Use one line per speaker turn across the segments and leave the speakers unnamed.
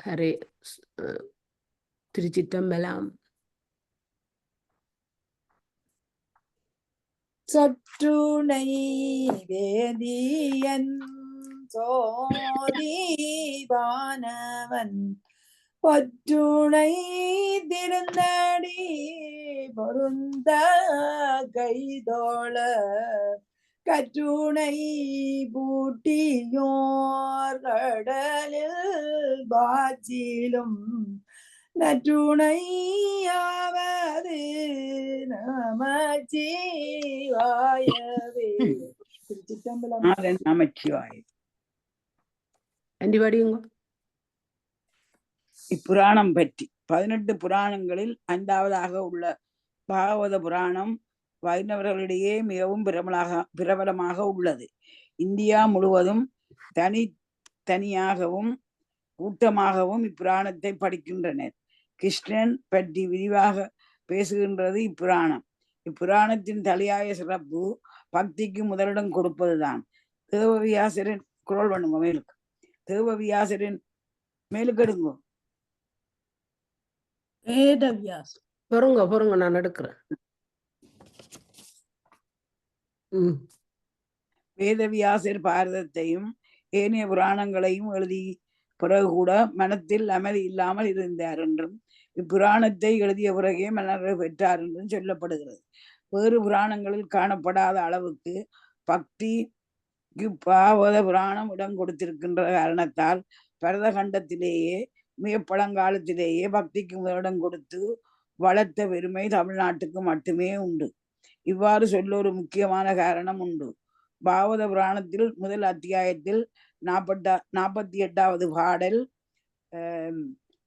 ஹரே திருச்சிற்றம்பலம்.
சற்றுணை வேதியன் சோதிவானவன் பற்றுணை திருந்தடி பொருந்த கைதோள கற்றுணை பூட்டியோர் கடலில் பாச்சிலும் நற்றுணையாவது நமச்சிவாயவே. திருச்சிற்றம்பலம்.
நமச்சிவாய. இப்புராணம் பற்றி 18 புராணங்களில் 5வதாக உள்ள பாகவத புராணம் வைணவர்களிடையே மிகவும் பிரபலமாக உள்ளது. இந்தியா முழுவதும் தனியாகவும் கூட்டமாகவும் இப்புராணத்தை படிக்கின்றனர். கிருஷ்ணன் பற்றி விரிவாக பேசுகின்றது இப்புராணம். இப்புராணத்தின் தலையாய சிறப்பு பக்திக்கு முதலிடம் கொடுப்பதுதான். தேவவியாசரின் குரல் பண்ணுங்க மேலுக்கு. தேவவியாசரின் மேலுக்கு எடுங்க.
பொறுங்க நான் எடுக்கிறேன்.
வேதவியாசர் பாரதத்தையும் ஏனைய புராணங்களையும் எழுதி பிறகு கூட மனத்தில் அமைதி இல்லாமல் இருந்தார் என்றும் இப்புராணத்தை எழுதிய பிறகே மன்னர் பெற்றார் என்றும் சொல்லப்படுகிறது. வேறு புராணங்களில் காணப்படாத அளவுக்கு பக்திக்கு பாகவத புராணம் இடம் கொடுத்திருக்கின்ற காரணத்தால் பரதகண்டத்திலேயே மிக பழங்காலத்திலேயே பக்திக்கு முதலிடம் கொடுத்து வளர்த்த பெருமை தமிழ்நாட்டுக்கு மட்டுமே உண்டு. இவ்வாறு சொல்ல ஒரு முக்கியமான காரணம் உண்டு. பாகவத புராணத்தில் முதல் அத்தியாயத்தில் 48வது பாடல்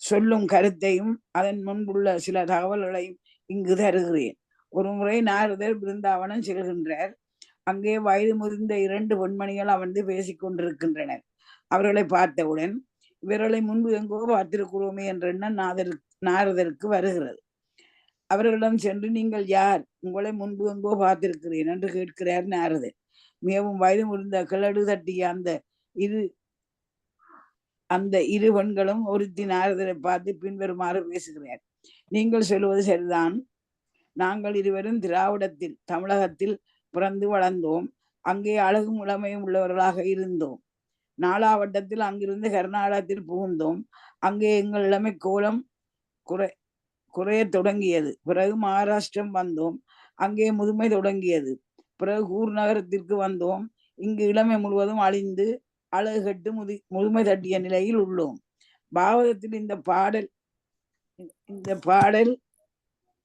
சொல்லும் கருத்தையும் அதன் முன்புள்ள சில தகவல்களையும் இங்கு தருகிறேன். ஒரு முறை நாரதர் பிருந்தாவனம் செல்கின்றார். அங்கே வயது முதிர்ந்த 2 பெண்மணிகள் அமர்ந்து பேசிக் கொண்டிருக்கின்றனர். அவர்களை பார்த்தவுடன் இவர்களை முன்பு எங்கோ பார்த்திருக்கிறோமே என்ற எண்ணம் நாரதருக்கு வருகிறது. அவர்களிடம் சென்று, நீங்கள் யார்? உங்களை முன்பு எங்கோ பார்த்திருக்கிறேன் என்று கேட்கிறார் நாரதர். மிகவும் வயது முதிர்ந்த கிழடு தட்டிய அந்த இரு பெண்களும் ஒருத்தி நாரதரை பார்த்து பின்வருமாறு பேசுகிறார். நீங்கள் சொல்வது சரிதான். நாங்கள் இருவரும் திராவிடத்தில் தமிழகத்தில் பிறந்து வளர்ந்தோம். அங்கே அழகும் இளமையும் உள்ளவர்களாக இருந்தோம். நாலாவட்டத்தில் அங்கிருந்து கர்நாடகத்தில் புகுந்தோம். அங்கே எங்கள் இளமை கோலம் குறைய தொடங்கியது. பிறகு மகாராஷ்டிரம் வந்தோம். அங்கே முதுமை தொடங்கியது. பிறகு ஊர் நகரத்திற்கு வந்தோம். இங்கு இளமை முழுவதும் அழிந்து அழகு கட்டு முதுமை தட்டிய நிலையில் உள்ளோம். பாகவதத்தில் இந்த பாடல்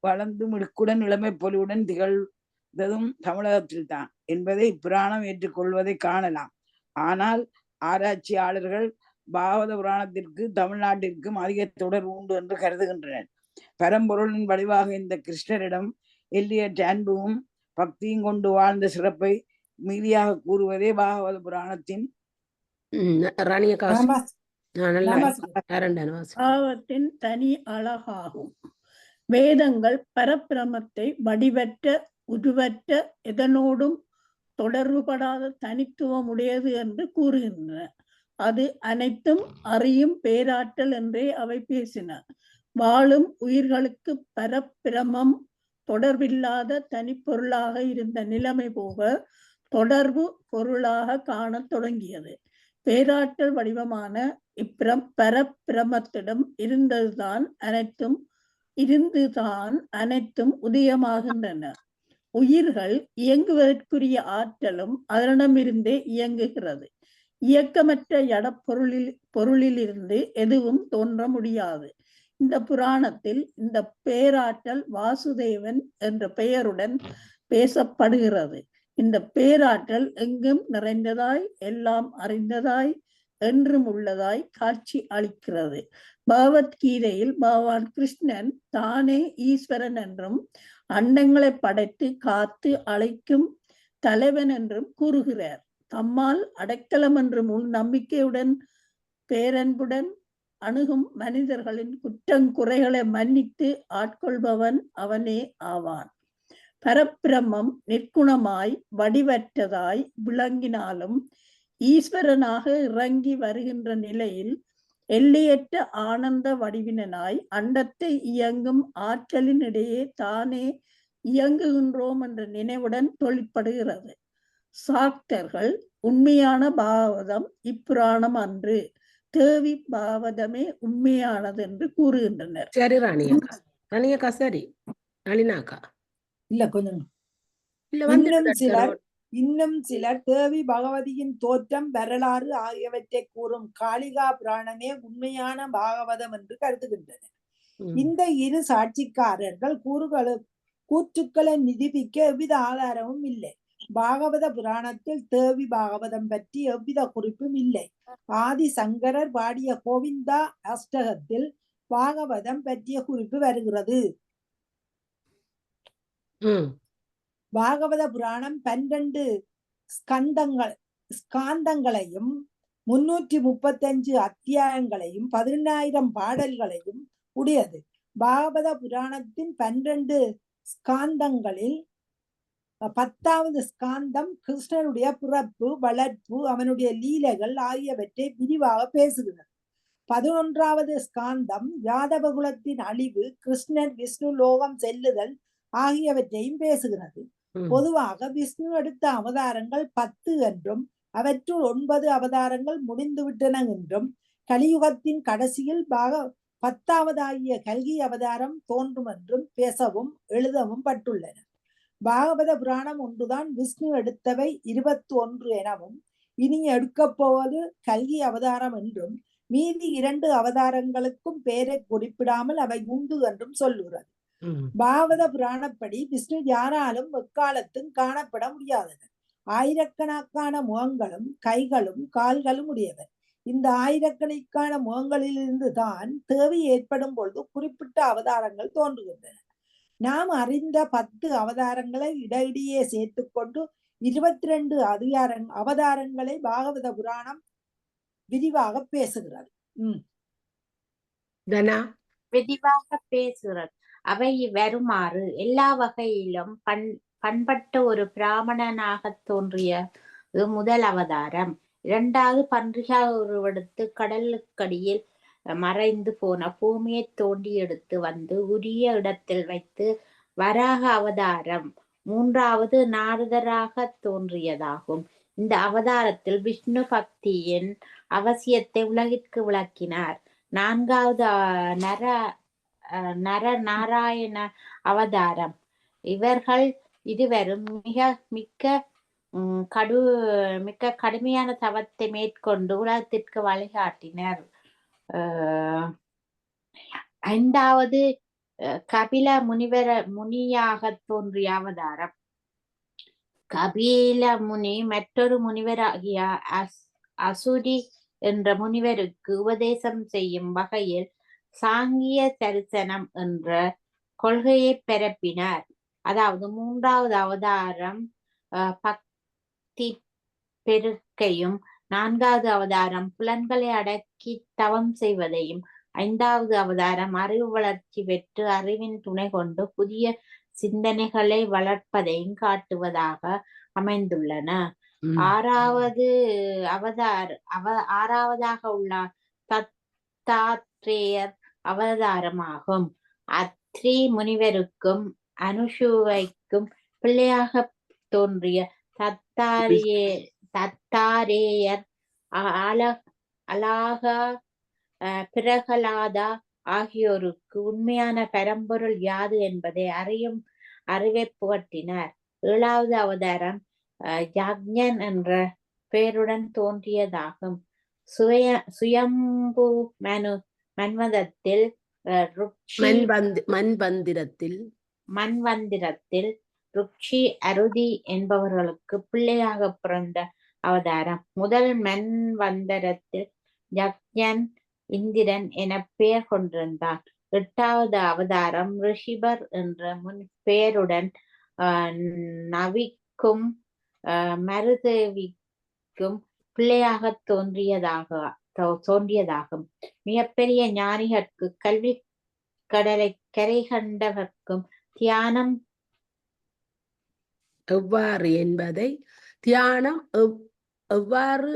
வளர்ந்து மிடுக்குடன் இளமை பொலிவுடன் திகழ்ந்ததும் தமிழகத்தில் தான் என்பதை இப்புராணம் ஏற்றுக்கொள்வதை காணலாம். ஆனால் ஆராய்ச்சியாளர்கள் பாகவத புராணத்திற்கு தமிழ்நாட்டிற்கும் அதிக தொடர்பு உண்டு என்று கருதுகின்றனர். பரம்பொருளின் வடிவாக இந்த கிருஷ்ணரிடம் எல்லியற்ற அன்பும் பக்தியும் கொண்டு வாழ்ந்த சிறப்பை மீதியாக கூறுவதே பாகவத புராணத்தின்
தனி அழகாகும். வேதங்கள் பரபிரமத்தை வடிவற்ற உருவற்ற எதனோடும் தொடர்புபடாத தனித்துவம் உடையது என்று கூறுகின்றன. அது அனைத்தும் அறியும் பேராற்றல் என்றே அவை பேசின. வாழும் உயிர்களுக்கு பரப்பிரமம் தொடர்பில்லாத தனிப்பொருளாக இருந்த நிலைமை போக தொடர்பு பொருளாக காண தொடங்கியது. பேராற்றல் வடிவமான பரப்பிரமத்திடம் இருந்துதான் அனைத்தும் உதயமாகின்றன. உயிர்கள் இயங்குவதற்குரிய ஆற்றலும் அதனிடமிருந்தே இயங்குகிறது. இயக்கமற்ற பொருளில் இருந்து எதுவும் தோன்ற முடியாது. இந்த புராணத்தில் இந்த பேராற்றல் வாசுதேவன் என்ற பெயருடன் பேசப்படுகிறது. இந்த பேராற்றல் எங்கும் நிறைந்ததாய் எல்லாம் அறிந்ததாய் என்றும் உள்ளதாய் காட்சி அளிக்கிறது. பகவத்கீதையில் பகவான் கிருஷ்ணன் தானே ஈஸ்வரன் என்றும் அண்டங்களை படைத்து காத்து அழைக்கும் தலைவன் என்றும் கூறுகிறார். தம்மால் அடைக்கலம் என்றும் உள் நம்பிக்கையுடன் பேரன்புடன் அணுகும் மனிதர்களின் குற்றங்குறைகளை மன்னித்து ஆட்கொள்பவன் அவனே ஆவான். பரப்பிரமம் நிற்குணமாய் வடிவற்றதாய் விளங்கினாலும் ஈஸ்வரனாக இறங்கி வருகின்ற நிலையில் எல்லையற்ற ஆனந்த வடிவினனாய் அண்டத்தை இயங்கும் ஆற்றலினிடையே தானே இயங்குகின்றோம் என்ற நினைவுடன் தொழிற்படுகிறது. சாக்தர்கள் உண்மையான பாகவதம் இப்புராணம் அன்று, தேவி பாகவதமே உண்மையானது என்று கூறுகின்றனர்.
சரி ராணி அக்கா, ராணி அக்கா சரி, நளினாக்கா
இல்ல கொஞ்சம்
இல்ல
இன்னும் சிலர் தேவி பகவதியின் தோற்றம், வரலாறு ஆகியவற்றை கூறும் காளிகா புராணமே உண்மையான பாகவதம் என்று கருதுகின்றனர். இந்த இரு சாட்சிக்காரர்கள் கூற்றுக்களை நிரூபிக்க எவ்வித ஆதாரமும் இல்லை. பாகவத புராணத்தில் தேவி பாகவதம் பற்றி எவ்வித குறிப்பும் இல்லை. ஆதி சங்கரர் பாடிய கோவிந்தா அஷ்டகத்தில் பாகவதம் பற்றிய குறிப்பு வருகிறது. பாகவத புராணம் 12 ஸ்காந்தங்களையும் 335 அத்தியாயங்களையும் 18,000 பாடல்களையும் உடையது. பாகவத புராணத்தின் 12 ஸ்காந்தங்களில் 10வது ஸ்காந்தம் கிருஷ்ணனுடைய பிறப்பு, வளர்ப்பு, அவனுடைய லீலைகள் ஆகியவற்றை விரிவாக பேசுகிறது. 11வது ஸ்காந்தம் யாதவ குலத்தின் அழிவு, கிருஷ்ணன் விஷ்ணு லோகம் செல்லுதல் ஆகியவற்றையும் பேசுகிறது. பொதுவாக விஷ்ணு எடுத்த அவதாரங்கள் 10 என்றும் அவற்றுள் 9 அவதாரங்கள் முடிந்துவிட்டன என்றும், கலியுகத்தின் கடைசியில் 10வது கல்கி அவதாரம் தோன்றும் என்றும் பேசவும் எழுதவும் பட்டுள்ளன. பாகவத புராணம் ஒன்றுதான் விஷ்ணு எடுத்தவை 21 எனவும், இனி எடுக்கப் போவது கல்கி அவதாரம் என்றும், மீதி 2 அவதாரங்களுக்கும் பெயரை குறிப்பிடாமல் அவை உண்டு என்றும் சொல்லுகிறது. பாகவத புராணப்படி விஷ்ணு யாராலும் எக்காலத்தும் காணப்பட முடியாதவர். ஆயிரக்கணக்கான முகங்களும் கைகளும் கால்களும் உடையவர். இந்த ஆயிரக்கணக்கான முகங்களிலிருந்து தான் தேவை ஏற்படும் பொழுது குறிப்பிட்ட அவதாரங்கள் தோன்றுகின்றன. நாம் அறிந்த 10 அவதாரங்களை இடையிடையே சேர்த்துக்கொண்டு 22 அவதாரங்களை பாகவத புராணம் விரிவாக பேசுகிறது.
விரிவாக பேசுகிறது. அவை வருமாறு எல்லா வகையிலும் பண்பட்ட ஒரு பிராமணனாக தோன்றிய முதல் அவதாரம். 2வது பன்றியாக உருவெடுத்து கடலுக்கடியில் மறைந்து போன பூமியை தோண்டி எடுத்து வந்து உரிய இடத்தில் வைத்து வராக அவதாரம். 3வது நாரதராக தோன்றியதாகும். இந்த அவதாரத்தில் விஷ்ணு பக்தியின் அவசியத்தை உலகிற்கு விளக்கினார். 4வது நரநாராயண அவதாரம். இவர்கள் இருவரும் மிக்க கடுமையான தவத்தை மேற்கொண்டு உலகத்திற்கு வழிகாட்டினர். 5வது கபில முனியாக தோன்றிய அவதாரம். கபில முனி மற்றொரு முனிவராகிய அசுரி என்ற முனிவருக்கு உபதேசம் செய்யும் வகையில் சாங்கிய தரிசனம் என்ற கொள்கையை பரப்பினார். அதாவது 3வது அவதாரம் பக்தி பெருக்கையும், 4வது அவதாரம் புலன்களை அடக்கி தவம் செய்வதையும், 5வது அவதாரம் அறிவு வளர்ச்சி பெற்று அறிவின் துணை கொண்டு புதிய சிந்தனைகளை வளர்ப்பதையும் காட்டுவதாக அமைந்துள்ளன. 6வதாக உள்ள தத்தாத்ரேயர் அவதாரமாகும். அத்ரி முனிவருக்கும் அனுஷுவைக்கும் பிள்ளையாக தோன்றிய தத்தாரேயர் அலாகா பிரகலாதா ஆகியோருக்கு உண்மையான பரம்பொருள் யாது என்பதை அறிவை புகட்டினார். 7வது அவதாரம் யாக்ஞன் என்ற பெயருடன் தோன்றியதாகும். சுயம்பு மன்வந்தரத்தில் ருக்ஷி அருதி என்பவர்களுக்கு பிள்ளையாக பிறந்த அவதாரம். முதல் மன்வந்தரத்தில் யக்ஞன் இந்திரன் என பெயர் கொண்டிருந்தான். 8வது அவதாரம் ரிஷிபர் என்ற பெயருடன் நவிக்கும் மருதேவிக்கும் பிள்ளையாக தோன்றியதாகும். மிகப்பெரிய ஞானிகளுக்கு கல்வி கடலை கரை கண்டவர்க்கும் தியானம்
எவ்வாறு என்பதை எவ்வாறு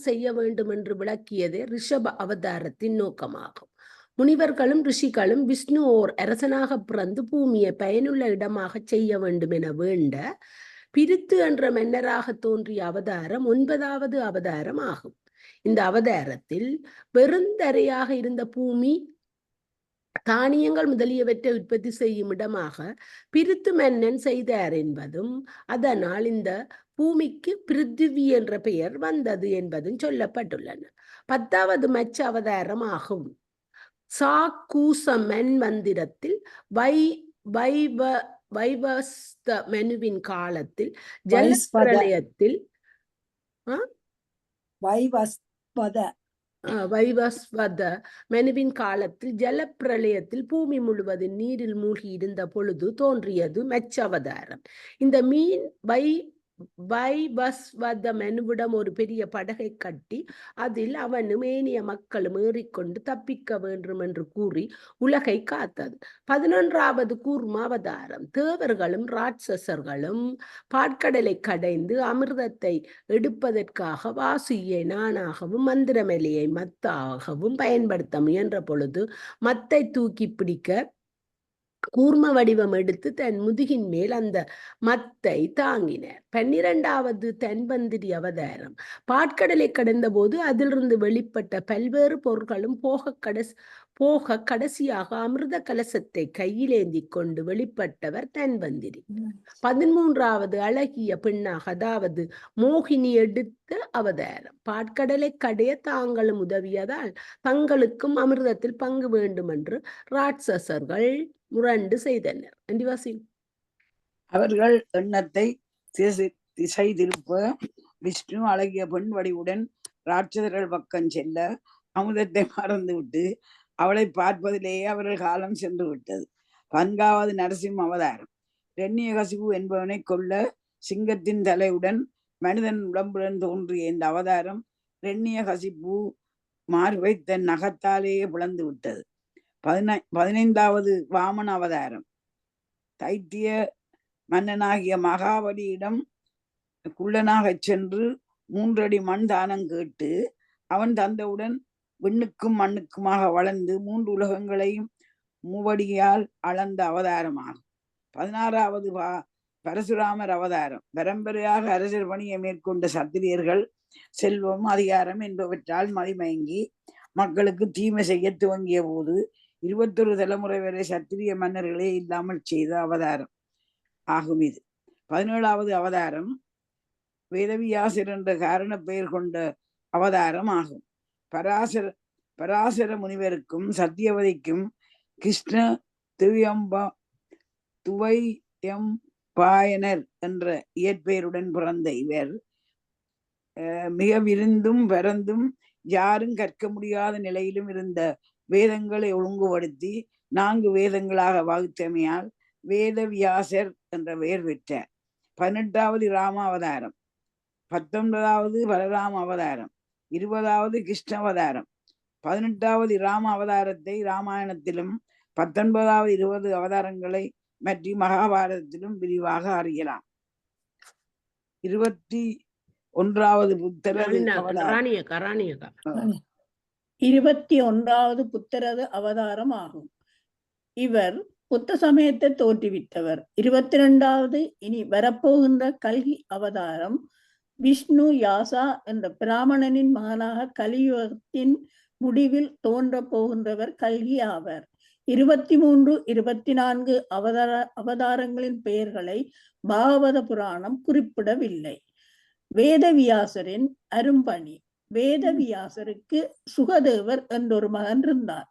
செய்ய வேண்டும் என்று விளக்கியதே ரிஷப அவதாரத்தின் நோக்கமாகும். முனிவர்களும் ரிஷிகளும் விஷ்ணு ஓர் அரசனாக பிறந்து பூமியை பயனுள்ள இடமாக செய்ய வேண்டும் என வேண்ட பிரித்து என்ற மன்னராக தோன்றிய அவதாரம் 9வது அவதாரம் ஆகும். இந்த அவதாரத்தில் பெருந்தரையாக இருந்த பூமி தானியங்கள் முதலியவற்றை உற்பத்தி செய்யும் இடமாக பிரித்து மன்னன் செய்தார் என்பதும், அதனால் இந்த பூமிக்கு பிருத்திவி என்ற பெயர் வந்தது என்பதும் சொல்லப்பட்டுள்ளன. 10வது மச்ச அவதாரம் ஆகும். சாக்கூச மன்வந்திரத்தில் வைவஸ்த மனுவின் காலத்தில் ஜலப்பிரளயத்தில் வைவஸ்வத மனுவின் காலத்தில் ஜலப்பிரளயத்தில் பூமி முழுவதும் நீரில் மூழ்கி இருந்த பொழுது தோன்றியது மச்சவதாரம். இந்த மீன் வைவஸ்வத மனுவிடம் ஒரு பெரிய படகை கட்டி அதில் அவனும் ஏனைய மக்களும் ஏறிக்கொண்டு தப்பிக்க வேண்டும் என்று கூறி உலகை காத்தது. 11வது கூர்ம அவதாரம். தேவர்களும் ராட்சசர்களும் பாற்கடலை கடைந்து அமிர்தத்தை எடுப்பதற்காக வாசியை நானாகவும் மந்திரமலையை மத்தாகவும் பயன்படுத்த முயன்ற பொழுது மத்தை தூக்கி பிடிக்க கூர்ம வடிவம் எடுத்து தன் முதுகின் மேல் அந்த மத்தை தாங்கினார். 12வது தன்வந்திரி அவதாரம். பாற்கடலை கடந்த போது அதிலிருந்து வெளிப்பட்ட பல்வேறு பொருட்களும் போக கடைசியாக அமிர்த கலசத்தை கையிலேந்தி கொண்டு வெளிப்பட்டவர் தன்வந்திரி. 13வது அழகிய பெண்ணாக, அதாவது மோகினி எடுத்த அவதாரம். பாற்கடலை கடைய தாங்களும் உதவியதால் தங்களுக்கும் அமிர்தத்தில் பங்கு வேண்டும் என்று ராட்சசர்கள் முரண்டு செய்தனர்.
அவர்கள் எண்ணத்தை திசை திருப்ப விஷ்ணு அழகிய பெண் வடிவுடன் ராட்சசர்கள் பக்கம் செல்ல அமுதத்தை மறந்துவிட்டு அவளை பார்ப்பதிலேயே அவர்கள் காலம் சென்று விட்டது. 4வது நரசிம்ம அவதாரம். இரண்யகசிபு என்பவனை கொல்ல சிங்கத்தின் தலையுடன் மனிதன் உடம்புடன் தோன்றிய இந்த அவதாரம் இரண்யகசிபு மார்பை தன் நகத்தாலேயே பிளந்து விட்டது. 15வது வாமன அவதாரம். தைத்திய மன்னனாகிய மகாபலியிடம் குள்ளனாக சென்று 3 அடி மண் தானம் கேட்டு அவன் தந்தவுடன் விண்ணுக்கும் மண்ணுக்குமாக வளர்ந்து 3 உலகங்களையும் மூவடியால் அளந்த அவதாரமாகும். 16வது பரசுராமர் அவதாரம். பரம்பரையாக அரசர் பணியை மேற்கொண்ட சத்திரியர்கள் செல்வம் அதிகாரம் என்பவற்றால் மதிமயங்கி மக்களுக்கு தீமை செய்ய துவங்கிய போது 21 தலைமுறை வரை சத்திரிய மன்னர்களே இல்லாமல் செய்த அவதாரம் ஆகும் இது. 17வது அவதாரம் வேதவியாசர் என்ற காரண பெயர் கொண்ட அவதாரம் ஆகும். பராசர முனிவருக்கும் சத்தியவதிக்கும் கிருஷ்ண துவையம்பாயனர் என்ற இயற்பெயருடன் பிறந்த இவர் மிக விருந்தும் பரந்தும் யாரும் கற்க முடியாத நிலையிலும் இருந்த வேதங்களை ஒழுங்குபடுத்தி 4 வேதங்களாக வகுத்தமையால் வேதவியாசர் என்ற பெயர் பெற்றார். 18வது ராம அவதாரம். 19வது பலராம அவதாரம். 20வது கிருஷ்ண அவதாரம். 18வது ராம அவதாரத்தை இராமாயணத்திலும் 19வது 20 அவதாரங்களை பற்றி மகாபாரதத்திலும் விரிவாக அறியலாம். 21வது புத்தரது அவதாரம்.
21வது புத்தரது அவதாரம் ஆகும். இவர் புத்த சமயத்தை தோற்றுவித்தவர். 22வது இனி வரப்போகின்ற கல்கி அவதாரம். விஷ்ணு யாசா என்ற பிராமணனின் மகனாக கலியுகத்தின் முடிவில் தோன்ற போகின்றவர் கல்கி ஆவர். 23, 24 அவதாரங்களின் பெயர்களை பாகவத புராணம் குறிப்பிடவில்லை. வேதவியாசரின் அரும்பணி. வேதவியாசருக்கு சுகதேவர் என்றொரு மகன் இருந்தார்.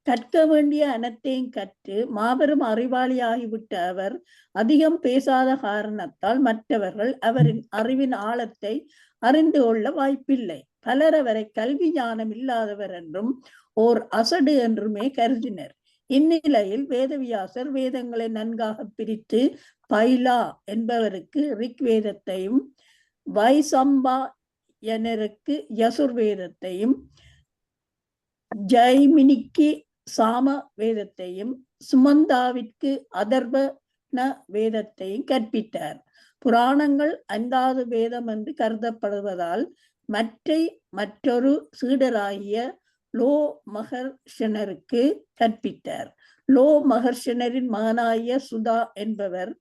கற்க வேண்டிய அனைத்தையும் கற்று மாபெரும் அறிவாளியாகிவிட்ட அவர் அதிகம் பேசாத காரணத்தால் மற்றவர்கள் அவரின் அறிவின் ஆழத்தை அறிந்து கொள்ள வாய்ப்பில்லை. பலர் அவரை கல்வி ஞானம் இல்லாதவர் என்றும் ஓர் அசடு என்றுமே கருதினர். இந்நிலையில் வேதவியாசர் வேதங்களை நன்காக பிரித்து பைலா என்பவருக்கு ரிக் வேதத்தையும் வைசம்பாயனருக்கு யசுர் வேதத்தையும் ஜைமினிக்கு சாம வேதத்தையும் சுமந்தாவிற்கு அதர்வன வேதத்தையும் கற்பித்தார். புராணங்கள் 5வது வேதம் என்று கருதப்படுவதால் மற்றொரு சீடராகிய லோ மகர்ஷனருக்கு கற்பித்தார். லோ மகர்ஷனரின் மகனாகிய சுதா என்பவர்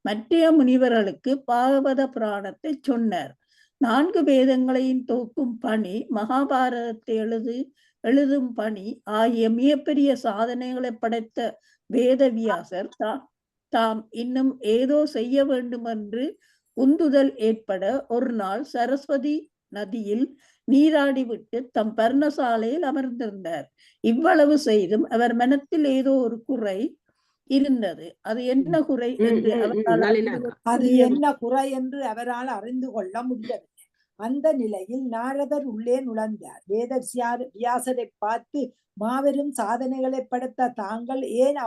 மற்றைய முனிவர்களுக்கு பாகவத புராணத்தை சொன்னார். 4 வேதங்களையும் தொகுக்கும் பணி, மகாபாரதத்தை எழுதும் பணி ஆகிய மிகப்பெரிய சாதனைகளை படைத்த வேதவியாசர் தாம் இன்னும் ஏதோ செய்ய வேண்டும் என்று உந்துதல் ஏற்பட ஒரு நாள் சரஸ்வதி நதியில் நீராடிவிட்டு தம் பர்ணசாலையில் அமர்ந்திருந்தார். இவ்வளவு செய்தும் அவர் மனத்தில் ஏதோ ஒரு குறை இருந்தது. அது என்ன குறை என்று
அவரால் அறிந்து கொள்ள முடியவில்லை. அந்த நிலையில் நாரதர் உள்ளே நுழைந்தார். வியாசரை பார்த்து, மாபெரும் சாதனைகளை படைத்த தாங்கள் ஏன்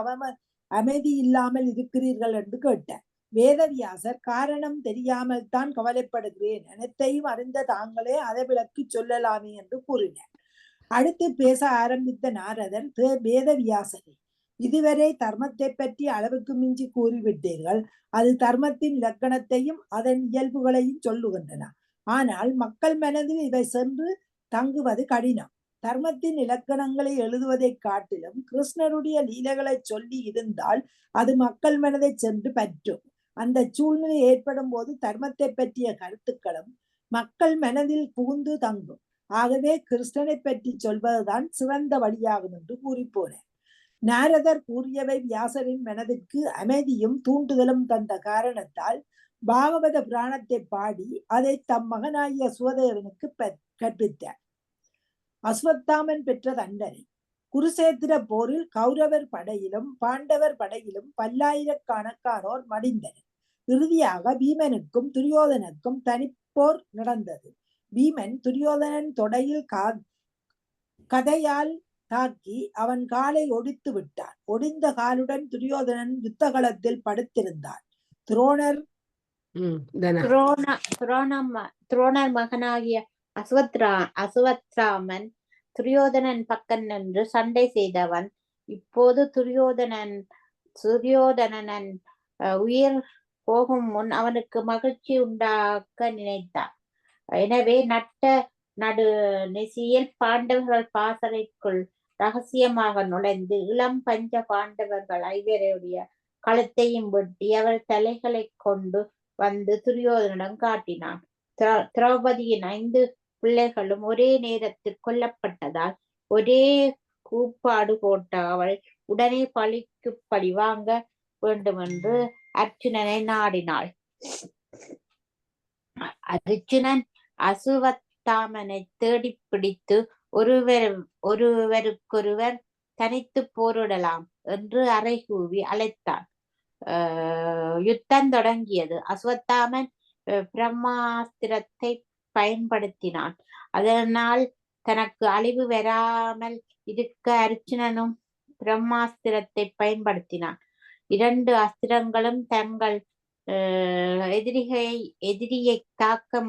அமைதி இல்லாமல் இருக்கிறீர்கள் என்று கேட்டார். வேதவியாசர், காரணம் தெரியாமல் தான் கவலைப்படுகிறேன், அனைத்தையும் அறிந்த தாங்களே அதை விளக்கி சொல்லலாமே என்று கூறினார். அடுத்து பேச ஆரம்பித்த நாரதர், வேதவியாசரே, இதுவரை தர்மத்தை பற்றி அளவுக்கு மிஞ்சி கூறிவிட்டீர்கள். அது தர்மத்தின் இலக்கணத்தையும் அதன் இயல்புகளையும் சொல்லுகின்றன. ஆனால் மக்கள் மனதில் இவை சென்று தங்குவது கடினம். தர்மத்தின் இலக்கணங்களை எழுதுவதை காட்டிலும் கிருஷ்ணருடைய லீலைகளை சொல்லி இருந்தால் அது மக்கள் மனதை சென்று பற்றும். அந்த சூழ்நிலை ஏற்படும் போது தர்மத்தை பற்றிய கருத்துக்களும் மக்கள் மனதில் புகுந்து தங்கும். ஆகவே கிருஷ்ணனை பற்றி சொல்வதுதான் சிறந்த வழியாகும் என்று கூறி போனார். நாரதர் கூறியவை வியாசரின் மனதிற்கு அமைதியும் தூண்டுதலும் தந்த காரணத்தால் பாகவத புராணத்தை பாடி அதை தம் மகனாகிய சுவதேவனுக்கு கற்பித்தார். அஸ்வத்தாமன் பெற்ற தண்டனை. குருசேத்திர போரில் கௌரவர் படையிலும் பாண்டவர் படையிலும் பல்லாயிரக்கணக்கானோர் மடிந்தனர். இறுதியாக பீமனுக்கும் துரியோதனுக்கும் தனிப்போர் நடந்தது. பீமன் துரியோதனன் தொடையில் கதையால் தாக்கி அவன் காலை ஒடித்து விட்டான். ஒடிந்த காலுடன் துரியோதனன் யுத்தகலத்தில் படுத்திருந்தான்.
துரோணர் மகனாகிய அசுவத்ராமன் துரியோதனன் பக்கம் நின்று சண்டை செய்தவன். இப்போது துரியோதனன் உயிர் போகும் முன் அவனுக்கு மகிழ்ச்சி உண்டாக்க நினைத்தான். எனவே நடு நெசியில் பாண்டவர்கள் பாசறைக்குள் ரகசியமாக நுழைந்து இளம் பஞ்ச பாண்டவர்கள் ஐவருடைய கழுத்தையும் வெட்டி அவர் தலைகளை கொண்டு வந்து துரியோதனிடம் காட்டினான். திரௌபதியின் 5 பிள்ளைகளும் ஒரே நேரத்தில் கொல்லப்பட்டதால் ஒரே கூப்பாடு போட்ட அவள் உடனே பழிக்கு பழி வாங்க வேண்டும் என்று அர்ஜுனனை நாடினாள். அர்ஜுனன் அசுவத்தாமனை தேடி பிடித்து ஒருவருக்கொருவர் தனித்து போரிடலாம் என்று அறைகூவி அழைத்தான். யுத்தம் தொடங்கியது. அஸ்வத்தாமன் பிரம்மாஸ்திரத்தை பயன்படுத்தினான். அதனால் தனக்கு அழிவு வராமல் இருக்க அர்ஜுனனும் பிரம்மாஸ்திரத்தை பயன்படுத்தினான். 2 அஸ்திரங்களும் தங்கள் எதிரியை தாக்க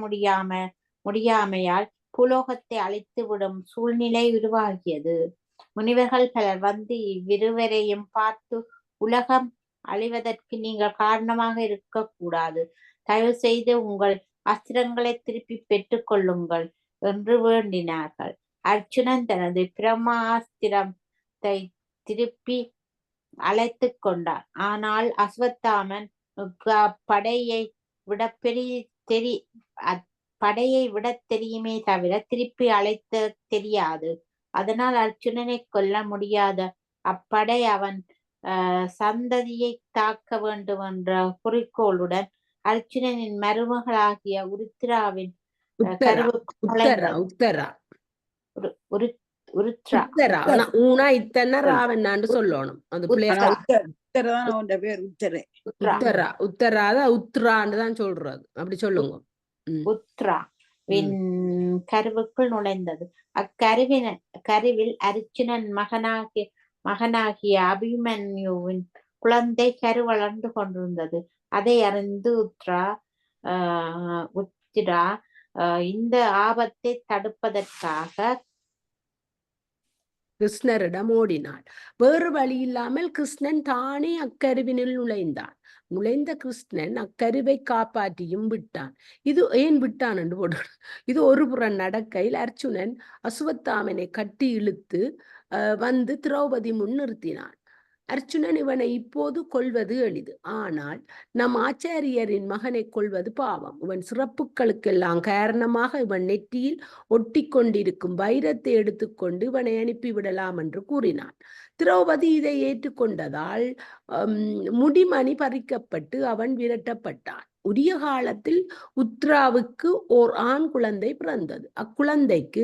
முடியாமையால் புலோகத்தை அழித்துவிடும் சூழ்நிலை உருவாகியது. முனிவர்கள் பலர் வந்து இவ்விருவரையும் பார்த்து, உலகம் அழிவதற்கு நீங்கள் காரணமாக இருக்கக்கூடாது, தயவு செய்து உங்கள் அஸ்திரங்களை திருப்பி பெற்றுக் கொள்ளுங்கள் என்று வேண்டினார்கள். அர்ஜுனன் தனது பிரம்மாஸ்திரத்தை திருப்பி அழைத்து கொண்டான். ஆனால் அஸ்வத்தாமன் படையை விட தெரியுமே தவிர திருப்பி அழைத்த தெரியாது. அதனால் அர்ஜுனனை கொல்ல முடியாத அப்படை அவன் சந்ததியை தாக்க வேண்டும் என்ற குறிக்கோளுடன் அர்ஜுனனின் மருமகளாகிய உருத்திராவின் கருவுக்குள் நுழைந்தது. கருவில் அர்ஜுனன் மகனாகிய அபிமன்யுவின் குழந்தை கரு வளர்ந்து கொண்டிருந்தது. அதை அறிந்து உத்திரா இந்த ஆபத்தை தடுப்பதற்காக
கிருஷ்ணரிடம் ஓடினாள். வேறு வழி இல்லாமல் கிருஷ்ணன் தானே அக்கருவினில் நுழைந்தான். நுழைந்த கிருஷ்ணன் அக்கருவை காப்பாற்றியும் விட்டான். இது ஏன் விட்டான் என்று போடு. இது ஒரு புறம் நடக்கையில் அர்ச்சுனன் அசுவத்தாமனை கட்டி இழுத்து வந்து திரௌபதி முன் நிறுத்தினான். அர்ச்சுனன் இவனை இப்போது கொல்வது எளிது, ஆனால் நம் ஆச்சாரியரின் மகனை கொல்வது பாவம். இவன் சிறப்புகளுக்கெல்லாம் காரணமாக இவன் நெற்றியில் ஒட்டி கொண்டிருக்கும் வைரத்தை எடுத்துக்கொண்டு இவனை அனுப்பிவிடலாம் என்று கூறினான். திரௌபதி இதை ஏற்றுக்கொண்டதால் முடிமணி பறிக்கப்பட்டு அவன் விரட்டப்பட்டான். உரிய காலத்தில் உத்ராவுக்கு ஓர் ஆண் குழந்தை பிறந்தது. அக்குழந்தைக்கு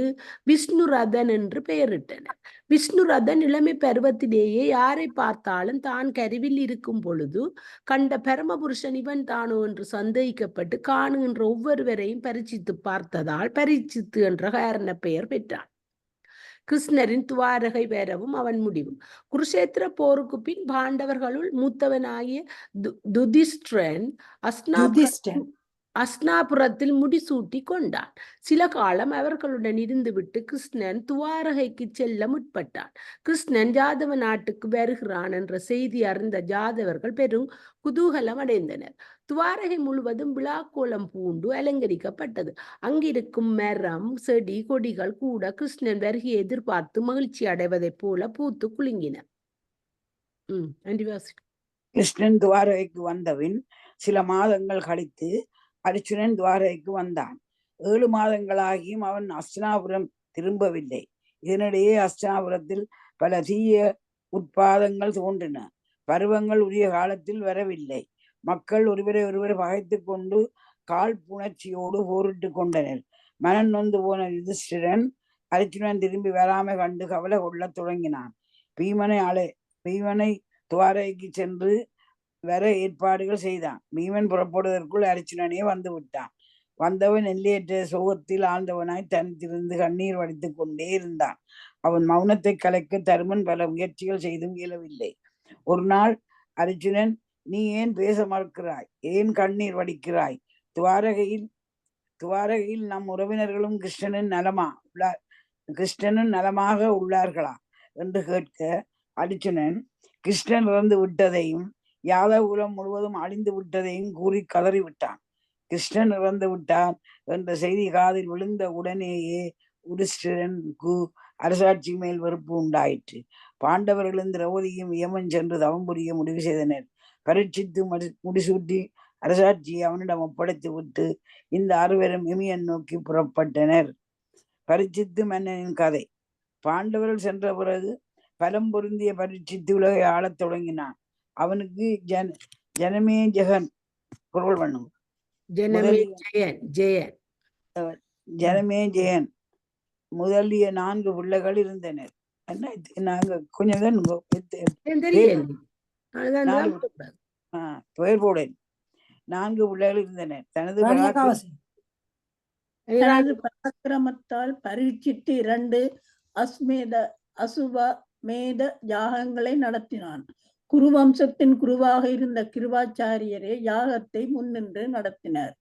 விஷ்ணுரதன் என்று பெயரிட்டனர். விஷ்ணுரதன் இளமை பருவத்திலேயே யாரை பார்த்தாலும் தான் கருவில் இருக்கும் பொழுது கண்ட பரமபுருஷன் இவன் தானோ என்று சந்தேகிக்கப்பட்டு காணுகின்ற ஒவ்வொருவரையும் பரீட்சித்து பார்த்ததால் பரீட்சித்து என்ற காரண பெயர் பெற்றான். கிருஷ்ணரின் துவாரகை வரவும் அவன் முடிவும். குருஷேத்திர போருக்கு பின் பாண்டவர்களுள் மூத்தவனாகிய யுதிஷ்டிரன் அஸ்னாபுரத்தில் முடிசூட்டி கொண்டான். சில காலம் அவர்களுடன் இருந்துவிட்டு கிருஷ்ணன் துவாரகைக்கு செல்ல முற்பட்டான். கிருஷ்ணன் ஜாதவ நாட்டுக்கு வருகிறான் என்ற செய்தி அறிந்த ஜாதவர்கள் பெரும் குதூகலம் அடைந்தனர். துவாரகை முழுவதும் விழாக்கோலம் பூண்டு அலங்கரிக்கப்பட்டது. அங்கிருக்கும் மரம், செடி, கொடிகள் கூட கிருஷ்ணன் வருகையை எதிர்பார்த்து மகிழ்ச்சி அடைவதைப் போல பூத்து குலுங்கின.
கிருஷ்ணன் துவாரகைக்கு வந்தபின் சில மாதங்கள் கழித்து அர்ச்சுனன் துவாரகைக்கு வந்தான். 7 மாதங்களாகியும் அவன் அஸ்தினாபுரம் திரும்பவில்லை. இதனிடையே அஸ்தினாபுரத்தில் பல தீய உட்பாதங்கள் தோன்றின. பருவங்கள் உரிய காலத்தில் வரவில்லை. மக்கள் ஒருவரை ஒருவர் பகைத்து கொண்டு காழ்ப்புணர்ச்சியோடு போரிட்டு கொண்டனர். மனம் நொந்து போன யுதிஷ்டிரன் அர்ச்சுனன் திரும்பி வராமல் கண்டு கவலை கொள்ளத் தொடங்கினான். பீமனை துவாரகைக்கு சென்று வர ஏற்பாடுகள் செய்தான். பீமன் புறப்படுவதற்குள் அர்ச்சுனனே வந்து விட்டான். வந்தவன் எல்லையற்ற சோகத்தில் ஆழ்ந்தவனாய் தனித்திருந்து கண்ணீர் வடித்துக் கொண்டே இருந்தான். அவன் மௌனத்தை கலைக்க தருமன் பல முயற்சிகள் செய்தும் இயலவில்லை. ஒரு நாள் அர்ச்சுனன், நீ ஏன் பேச மறுக்கிறாய்? ஏன் கண்ணீர் வடிக்கிறாய்? துவாரகையில் நம் உறவினர்களும் கிருஷ்ணனும் நலமாக உள்ளார்களா என்று கேட்க, அர்ச்சுனன் கிருஷ்ணன் இறந்து விட்டதையும் யாதவ குலம் முழுவதும் அழிந்து விட்டதையும் கூறி கதறிவிட்டான். கிருஷ்ணன் இறந்து விட்டான் என்ற செய்தி காதில் விழுந்த உடனேயே யுதிஷ்டிரனுக்கு அரசாட்சி மேல் வெறுப்பு உண்டாயிற்று. பாண்டவர்களும் திரௌபதியும் யமன் சென்று தவம் புரிய முடிவு செய்தனர். பரீட்சித்து முடிசூட்டி அரசாட்சியை அவனிடம் ஒப்படைத்து விட்டு இந்த 6 இமயன் நோக்கி புறப்பட்டனர். பரீட்சித்து மன்னனின் கதை. பாண்டவர்கள் சென்ற பிறகு பலம் பொருந்திய பரீட்சித்து உலகை ஆளத் தொடங்கினான். அவனுக்கு ஜனமே ஜெகன் குரல் பண்ணும் ஜனமே ஜெயன் முதலிய 4 பிள்ளைகள் இருந்தனர். நாங்க கொஞ்சம் பெயர் போட 4 பிள்ளைகள் இருந்தனர். தனது
பராக்கிரமத்தால் பரீட்சித்து 2 அசுவமேத யாகங்களை நடத்தினான். குருவம்சத்தின் குருவாக இருந்த கிருபாச்சாரியரே யாகத்தை முன்னின்று நடத்தினர்.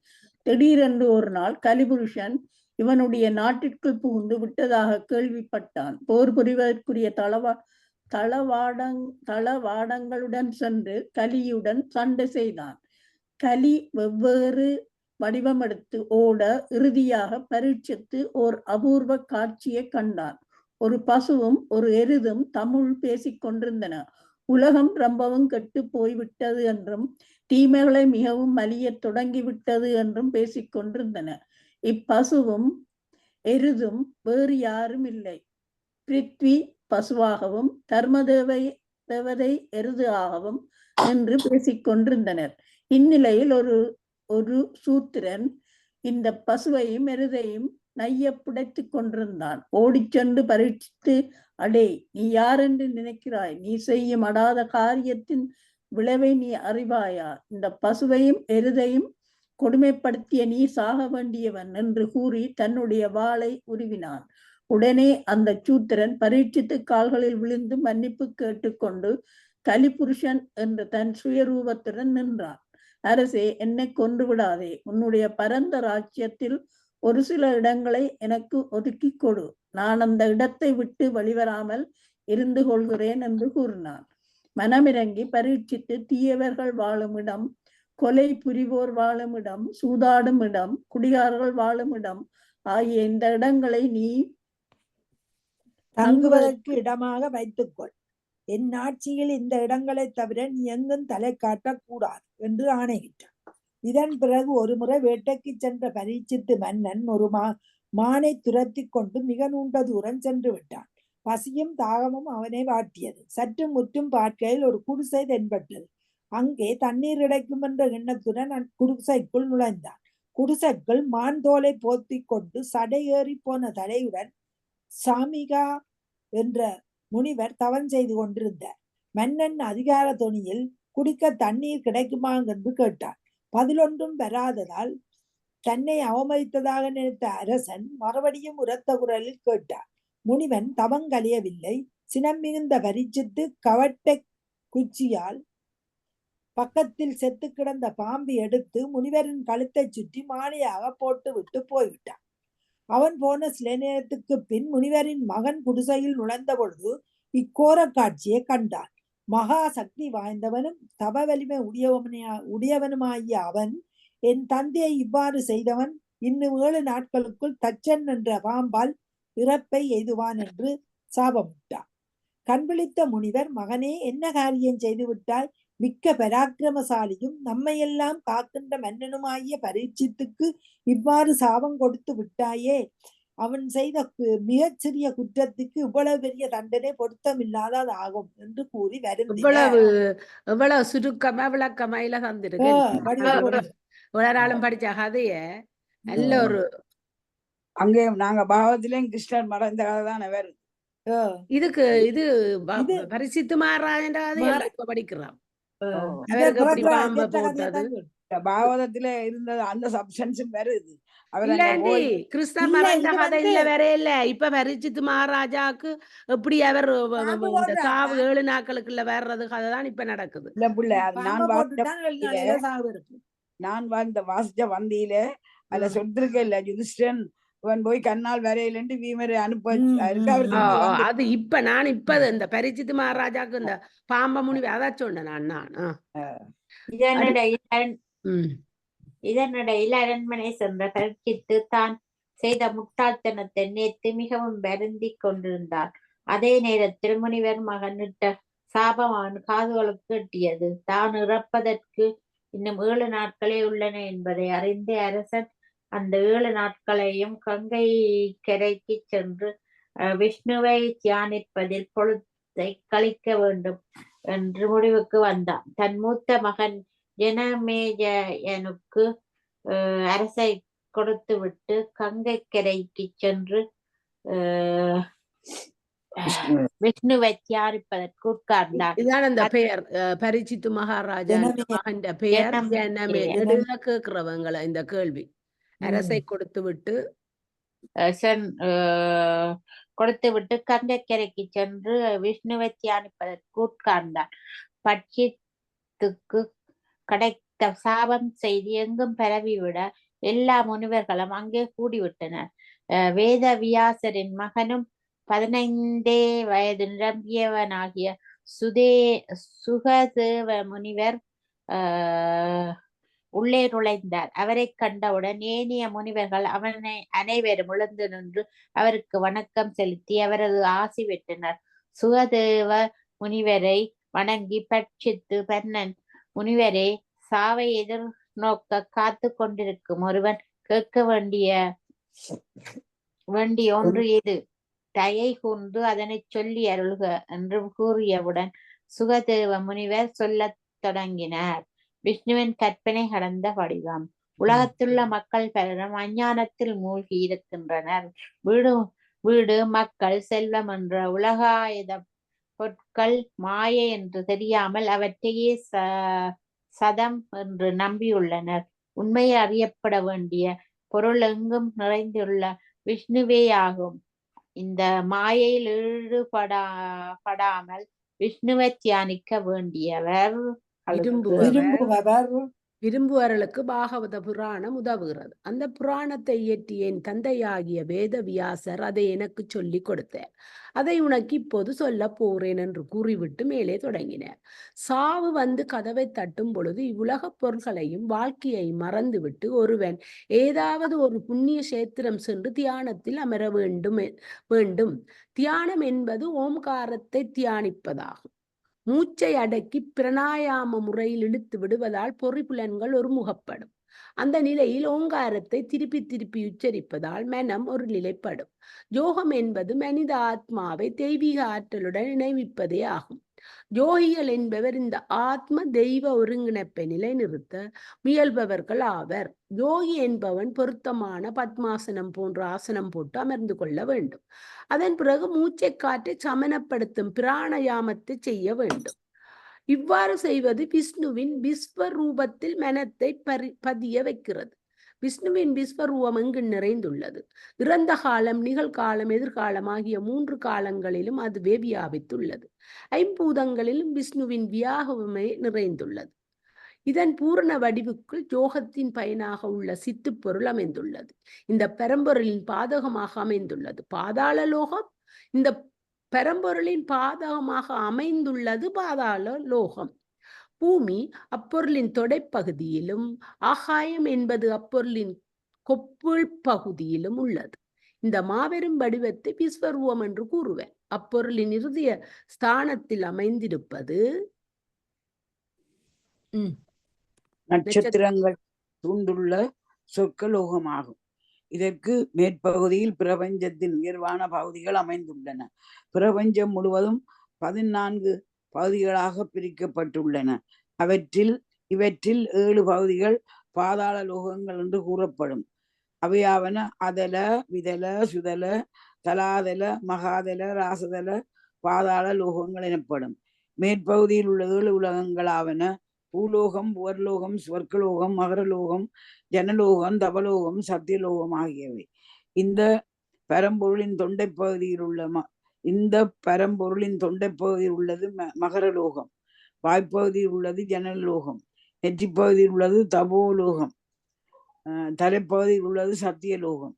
திடீரென்று ஒரு நாள் கலிபுருஷன் இவனுடைய நாட்டிற்குள் புகுந்து விட்டதாக கேள்விப்பட்டான். போர் புரிவதற்குரிய தளவாடங்களுடன் சென்று கலியுடன் சண்டை செய்தான். கலி வெவ்வேறு வடிவம் எடுத்து ஓட இறுதியாக பரீட்சித்து ஓர் அபூர்வ காட்சியை கண்டான். ஒரு பசுவும் ஒரு எருதும் தமிழ் பேசிக் கொண்டிருந்தன. உலகம் ரொம்பவும் கெட்டு போய்விட்டது என்றும் தீமைகளை மிகவும் மலிய தொடங்கிவிட்டது என்றும் பேசிக்கொண்டிருந்தன. இப்பசுவும் எருதும் வேறு யாரும் இல்லை, பிருத்வி பசுவாகவும் தேவதை எருது ஆகவும் என்று பேசிக்கொண்டிருந்தனர். இந்நிலையில் ஒரு சூத்திரன் இந்த பசுவையும் எருதையும் நைய புடைத்து கொண்டிருந்தான். ஓடிச்சென்று பரீட்சித்து, அடே, நீ யாரென்று நினைக்கிறாய்? நீ செய்யும் அடாத காரியத்தின் விளைவை நீ அறிவாயா? இந்த பசுவையும் எருதையும் கொடுமைப்படுத்திய நீ சாக வேண்டியவன் என்று கூறி தன்னுடைய வாளை உருவினான். உடனே அந்த சூத்திரன் பரீட்சித்து கால்களில் விழுந்து மன்னிப்பு கேட்டுக்கொண்டு கலிபுருஷன் என்று தன் சுயரூபத்துடன் நின்றான். அரசே, என்னை கொன்று விடாதே. உன்னுடைய பரந்த ராஜ்யத்தில் ஒரு சில இடங்களை எனக்கு ஒதுக்கி கொடு, நான் அந்த இடத்தை விட்டு வெளிவராமல் இருந்து கொள்கிறேன் என்று கூறினான். மனமிறங்கி பரீட்சித்து தீயவர்கள் வாழும் இடம், கொலை புரிவோர் வாழும் இடம், சூதாடும் இடம், குடிகாரர்கள் வாழும் இடம் ஆகிய இந்த இடங்களை நீ
தங்குவதற்கு இடமாக வைத்துக்கொள். என் ஆட்சியில் இந்த இடங்களை தவிர நீ எங்கும் தலை காட்டக்கூடாது என்று ஆணையிட்டான். இதன் பிறகு ஒருமுறை வேட்டைக்கு சென்ற பரீட்சித்து மன்னன் ஒரு மானை துரத்தி கொண்டு மிக நீண்ட தூரம் சென்று விட்டான். பசியும் தாகமும் அவனை வாட்டியது. சற்று முற்றும் பார்க்கையில் ஒரு குடிசை தென்பட்டது. அங்கே தண்ணீர் கிடைக்கும் என்ற எண்ணத்துடன் குடிசைக்குள் நுழைந்தான். குடிசைக்குள் மான் தோலை போத்தி கொண்டு சடை ஏறி போன தலையுடன் சாமிகா என்ற முனிவர் தவம் செய்து கொண்டிருந்தார். மன்னன் அதிகார தொனியில் குடிக்க தண்ணீர் கிடைக்குமா என்று கேட்டான். பதிலொன்றும் வராததால் தன்னை அவமதித்ததாக நினைத்த அரசன் மறுபடியும் உரத்த குரலில் கேட்டார். முனிவன் தவம் கழியவில்லை. சினம் மிகுந்த பரீட்சித்து கவட்டை குச்சியால் பக்கத்தில் செத்து கிடந்த பாம்பு எடுத்து முனிவரின் கழுத்தை சுற்றி மாலையாக போட்டு விட்டு போய்விட்டான். அவன் போன சில நேரத்துக்கு பின் முனிவரின் மகன் குடிசையில் நுழைந்த பொழுது இக்கோர காட்சியை கண்டான். மகா சக்தி வாய்ந்தவனும் தவ வலிமை உடையவனுமாகிய அவன், என் தந்தையை இவ்வாறு செய்தவன் இன்னும் 7 நாட்களுக்குள் தச்சன் என்ற பாம்பால் இறப்பை எய்துவான் என்று சாபமிட்டான். கண்விழித்த முனிவர், மகனே, என்ன காரியம் செய்து விட்டாய்? மிக்க பராக்கிரமசாலியும் நம்மையெல்லாம் காக்கின்ற மன்னனுமாகிய பரீட்சித்துக்கு இவ்வாறு சாபம் கொடுத்து விட்டாயே. அவன் செய்த மிகச்சிறிய குற்றத்துக்கு இவ்வளவு பெரிய தண்டனை பொருத்தமில்லாதது ஆகும் என்று கூறி
இவ்வளவு எவ்வளவு சுருக்கமா விளக்கமாயில தந்திருக்கு. படிச்ச கதைய நல்ல ஒரு
அங்கே நாங்க பாவத்திலேயும் கிருஷ்ணர் மறைந்த கதை தானே வருது.
இதுக்கு இது பரிசித்து மகாராஜன் இப்ப படிக்கிறான்.
பாவதத்துல இருந்தது அந்த சப்ஸ்டன்ஸும் வருது.
கிருஷ்ணர் மறைந்த கதை இல்ல வேற இல்ல. இப்ப பரிசித்து மகாராஜாவுக்கு எப்படி அவர் சாவு 7 நாட்களுக்குள்ள வர்றது கதைதான் இப்ப நடக்குது.
நான் வாழ்ந்த வாசிச்ச வந்தியில அதுல சொல்லிருக்க இல்ல, யுதிஷ்டன் போய் கண்ணால் வரையிலன்ட்டு வீமரை அனுப்ப.
அது இப்ப நான் இப்ப இந்த பரிசித்து மகாராஜாக்கு இந்த பாம்ப முனிவு அதான் சொன்னேன் நான்.
இதனிடையில் அரண்மனை சென்ற பரீட்சித்து தான் செய்த முட்டாள்தனத்தை நேர்த்து மிகவும் வருந்தி கொண்டிருந்தார். அதே நேரத்தில் முனிவர் மகனிட்ட சாபம் அவன் காதுகளுக்கு எட்டியது. தான் இறப்பதற்கு இன்னும் 7 நாட்களே உள்ளன என்பதை அறிந்த அரசன் அந்த 7 நாட்களையும் கங்கை கரைக்கு சென்று விஷ்ணுவை தியானிப்பதில் பொழுதை கழிக்க வேண்டும் என்று முடிவுக்கு வந்தான். தன் மூத்த மகன் ஜனமேஜயனுக்கு அரசை கொடுத்து விட்டு கங்கை கரைக்கு சென்று விஷ்ணுவை தியானிப்பதற்கு உட்கார்ந்தார்.
இதான் அந்த பெயர் பரிசித்து மகாராஜா மகன் பெயர். கேக்குறவங்கள இந்த கேள்வி அரசை கொடுத்து விட்டு
கங்கைக்கரைக்கு சென்று விஷ்ணுவை தியானிப்பதற்கு உட்கார்ந்தார். பட்சித்துக்கு கிடைத்த சாபம் செய்தி எங்கும் பரவிவிட எல்லா முனிவர்களும் அங்கே கூடிவிட்டனர். வேத வியாசரின் மகனும் 15 வயது நிரம்பியவனாகிய சுகதேவ முனிவர் உள்ளே நுழைந்தார். அவரை கண்டவுடன் ஏனைய முனிவர்கள் அனைவரும் எழுந்து நின்று அவருக்கு வணக்கம் செலுத்தி அவரது ஆசி பெற்றனர். சுகதேவ முனிவரை வணங்கி பட்சித்து, பன்னன் முனிவரே, சாவை எதிர்நோக்க காத்து கொண்டிருக்கும் ஒருவன் கேட்க வேண்டிய ஒன்று எது? தயை கூர்ந்து அதனை சொல்லி அருள்க என்று கூறியவுடன் சுகதேவ முனிவர் சொல்லத் தொடங்கினார். விஷ்ணுவின் கற்பனை கடந்த வடிவம். உலகத்துள்ள மக்கள் பலரும் அஞ்ஞானத்தில் மூழ்கி இருக்கின்றனர். வீடு மக்கள் செல்வம் என்ற உலகாயுத பொருட்கள் மாயை என்று தெரியாமல் அவற்றையே சதம் என்று நம்பியுள்ளனர். உண்மையை அறியப்பட வேண்டிய பொருள் எங்கும் நிறைந்துள்ள விஷ்ணுவே ஆகும். இந்த மாயையில் ஈடுபடாமல் விஷ்ணுவை தியானிக்க வேண்டியவர்
விரும்புவர்களுக்கு பாகவத புராணம் உதவுகிறது. அந்த புராணத்தை இயற்றிய என் தந்தையாகிய வேத வியாசர் அதை எனக்கு சொல்லி கொடுத்தார். அதை உனக்கு இப்போது சொல்ல போறேன் என்று கூறிவிட்டு மேலே தொடங்கினார். சாவு வந்து கதவை தட்டும் பொழுது இவ்வுலகப் பொருள்களையும் வாழ்க்கையையும் மறந்துவிட்டு ஒருவன் ஏதாவது ஒரு புண்ணிய சேத்திரம் சென்று தியானத்தில் அமர வேண்டும். தியானம் என்பது ஓம்காரத்தை தியானிப்பதாகும். மூச்சை அடக்கி பிராணாயாம முறையில் இழுத்து விடுவதால் பொறிப்புலன்கள் ஒருமுகப்படும். அந்த நிலையில் ஓங்காரத்தை திருப்பி திருப்பி உச்சரிப்பதால் மனம் ஒரு நிலைப்படும். யோகம் என்பது மனித ஆத்மாவை தெய்வீக ஆற்றலுடன் இணைவிப்பதே ஆகும். யோகிகள் என்பவர் இந்த ஆத்ம தெய்வ ஒருங்கிணைப்பை நிலைநிறுத்த முயல்பவர்கள் ஆவர். யோகி என்பவன் பொருத்தமான பத்மாசனம் போன்ற ஆசனம் போட்டு அமர்ந்து கொள்ள வேண்டும். அதன் பிறகு மூச்சை காற்றை சமனப்படுத்தும் பிராணாயாமத்தை செய்ய வேண்டும். இவ்வாறு செய்வது விஷ்ணுவின் விஸ்வரூபத்தில் மனத்தை பதிய வைக்கிறது. விஷ்ணுவின் விஸ்வரூபம் எங்கு நிறைந்துள்ளது. இறந்த காலம், நிகழ்காலம், எதிர்காலம் ஆகிய 3 காலங்களிலும் அதுவே வியாபித்துள்ளது. ஐம்பூதங்களிலும் விஷ்ணுவின் வியாகமே நிறைந்துள்ளது. இதன் பூரண வடிவுக்குள் யோகத்தின் பயனாக உள்ள சித்து பொருள் அமைந்துள்ளது. இந்த பரம்பொருளின் பாதகமாக அமைந்துள்ளது பாதாள லோகம். இந்த பரம்பொருளின் பாதகமாக அமைந்துள்ளது பாதாள லோகம். பூமி அப்பொருளின் தொடைப்பகுதியிலும் ஆகாயம் என்பது அப்பொருளின் கொப்புள் பகுதியிலும் உள்ளது. இந்த மாபெரும் வடிவத்தை விஸ்வரூபம் என்று கூறுவர். அப்பொருளின் இறுதிய ஸ்தானத்தில் அமைந்திருப்பது
நட்சத்திரங்கள் சூழ்ந்துள்ள சொர்க்கலோகமாகும். இதற்கு மேற்பகுதியில் பிரபஞ்சத்தின் உயர்வான பகுதிகள் அமைந்துள்ளன. பிரபஞ்சம் முழுவதும் 14 பகுதிகளாக பிரிக்கப்பட்டுள்ளன. இவற்றில் 7 பகுதிகள் பாதாள லோகங்கள் என்று கூறப்படும். அவையாவன அதல, விதல, சுதல, தலாதல, மகாதல, ராசதல, பாதாள லோகங்கள் எனப்படும். மேற்பகுதியில் உள்ள 7 உலகங்களாவன பூலோகம், புவர்லோகம், ஸ்வர்க்கலோகம், மகரலோகம், ஜனலோகம், தபலோகம், சத்தியலோகம் ஆகியவை. இந்த பரம்பொருளின் தொண்டைப்பகுதியில் உள்ளது மகரலோகம். வாய்ப்பகுதியில் உள்ளது ஜனலோகம். நெற்றிப்பகுதியில் உள்ளது தபோலோகம். தலைப்பகுதியில் உள்ளது சத்தியலோகம்.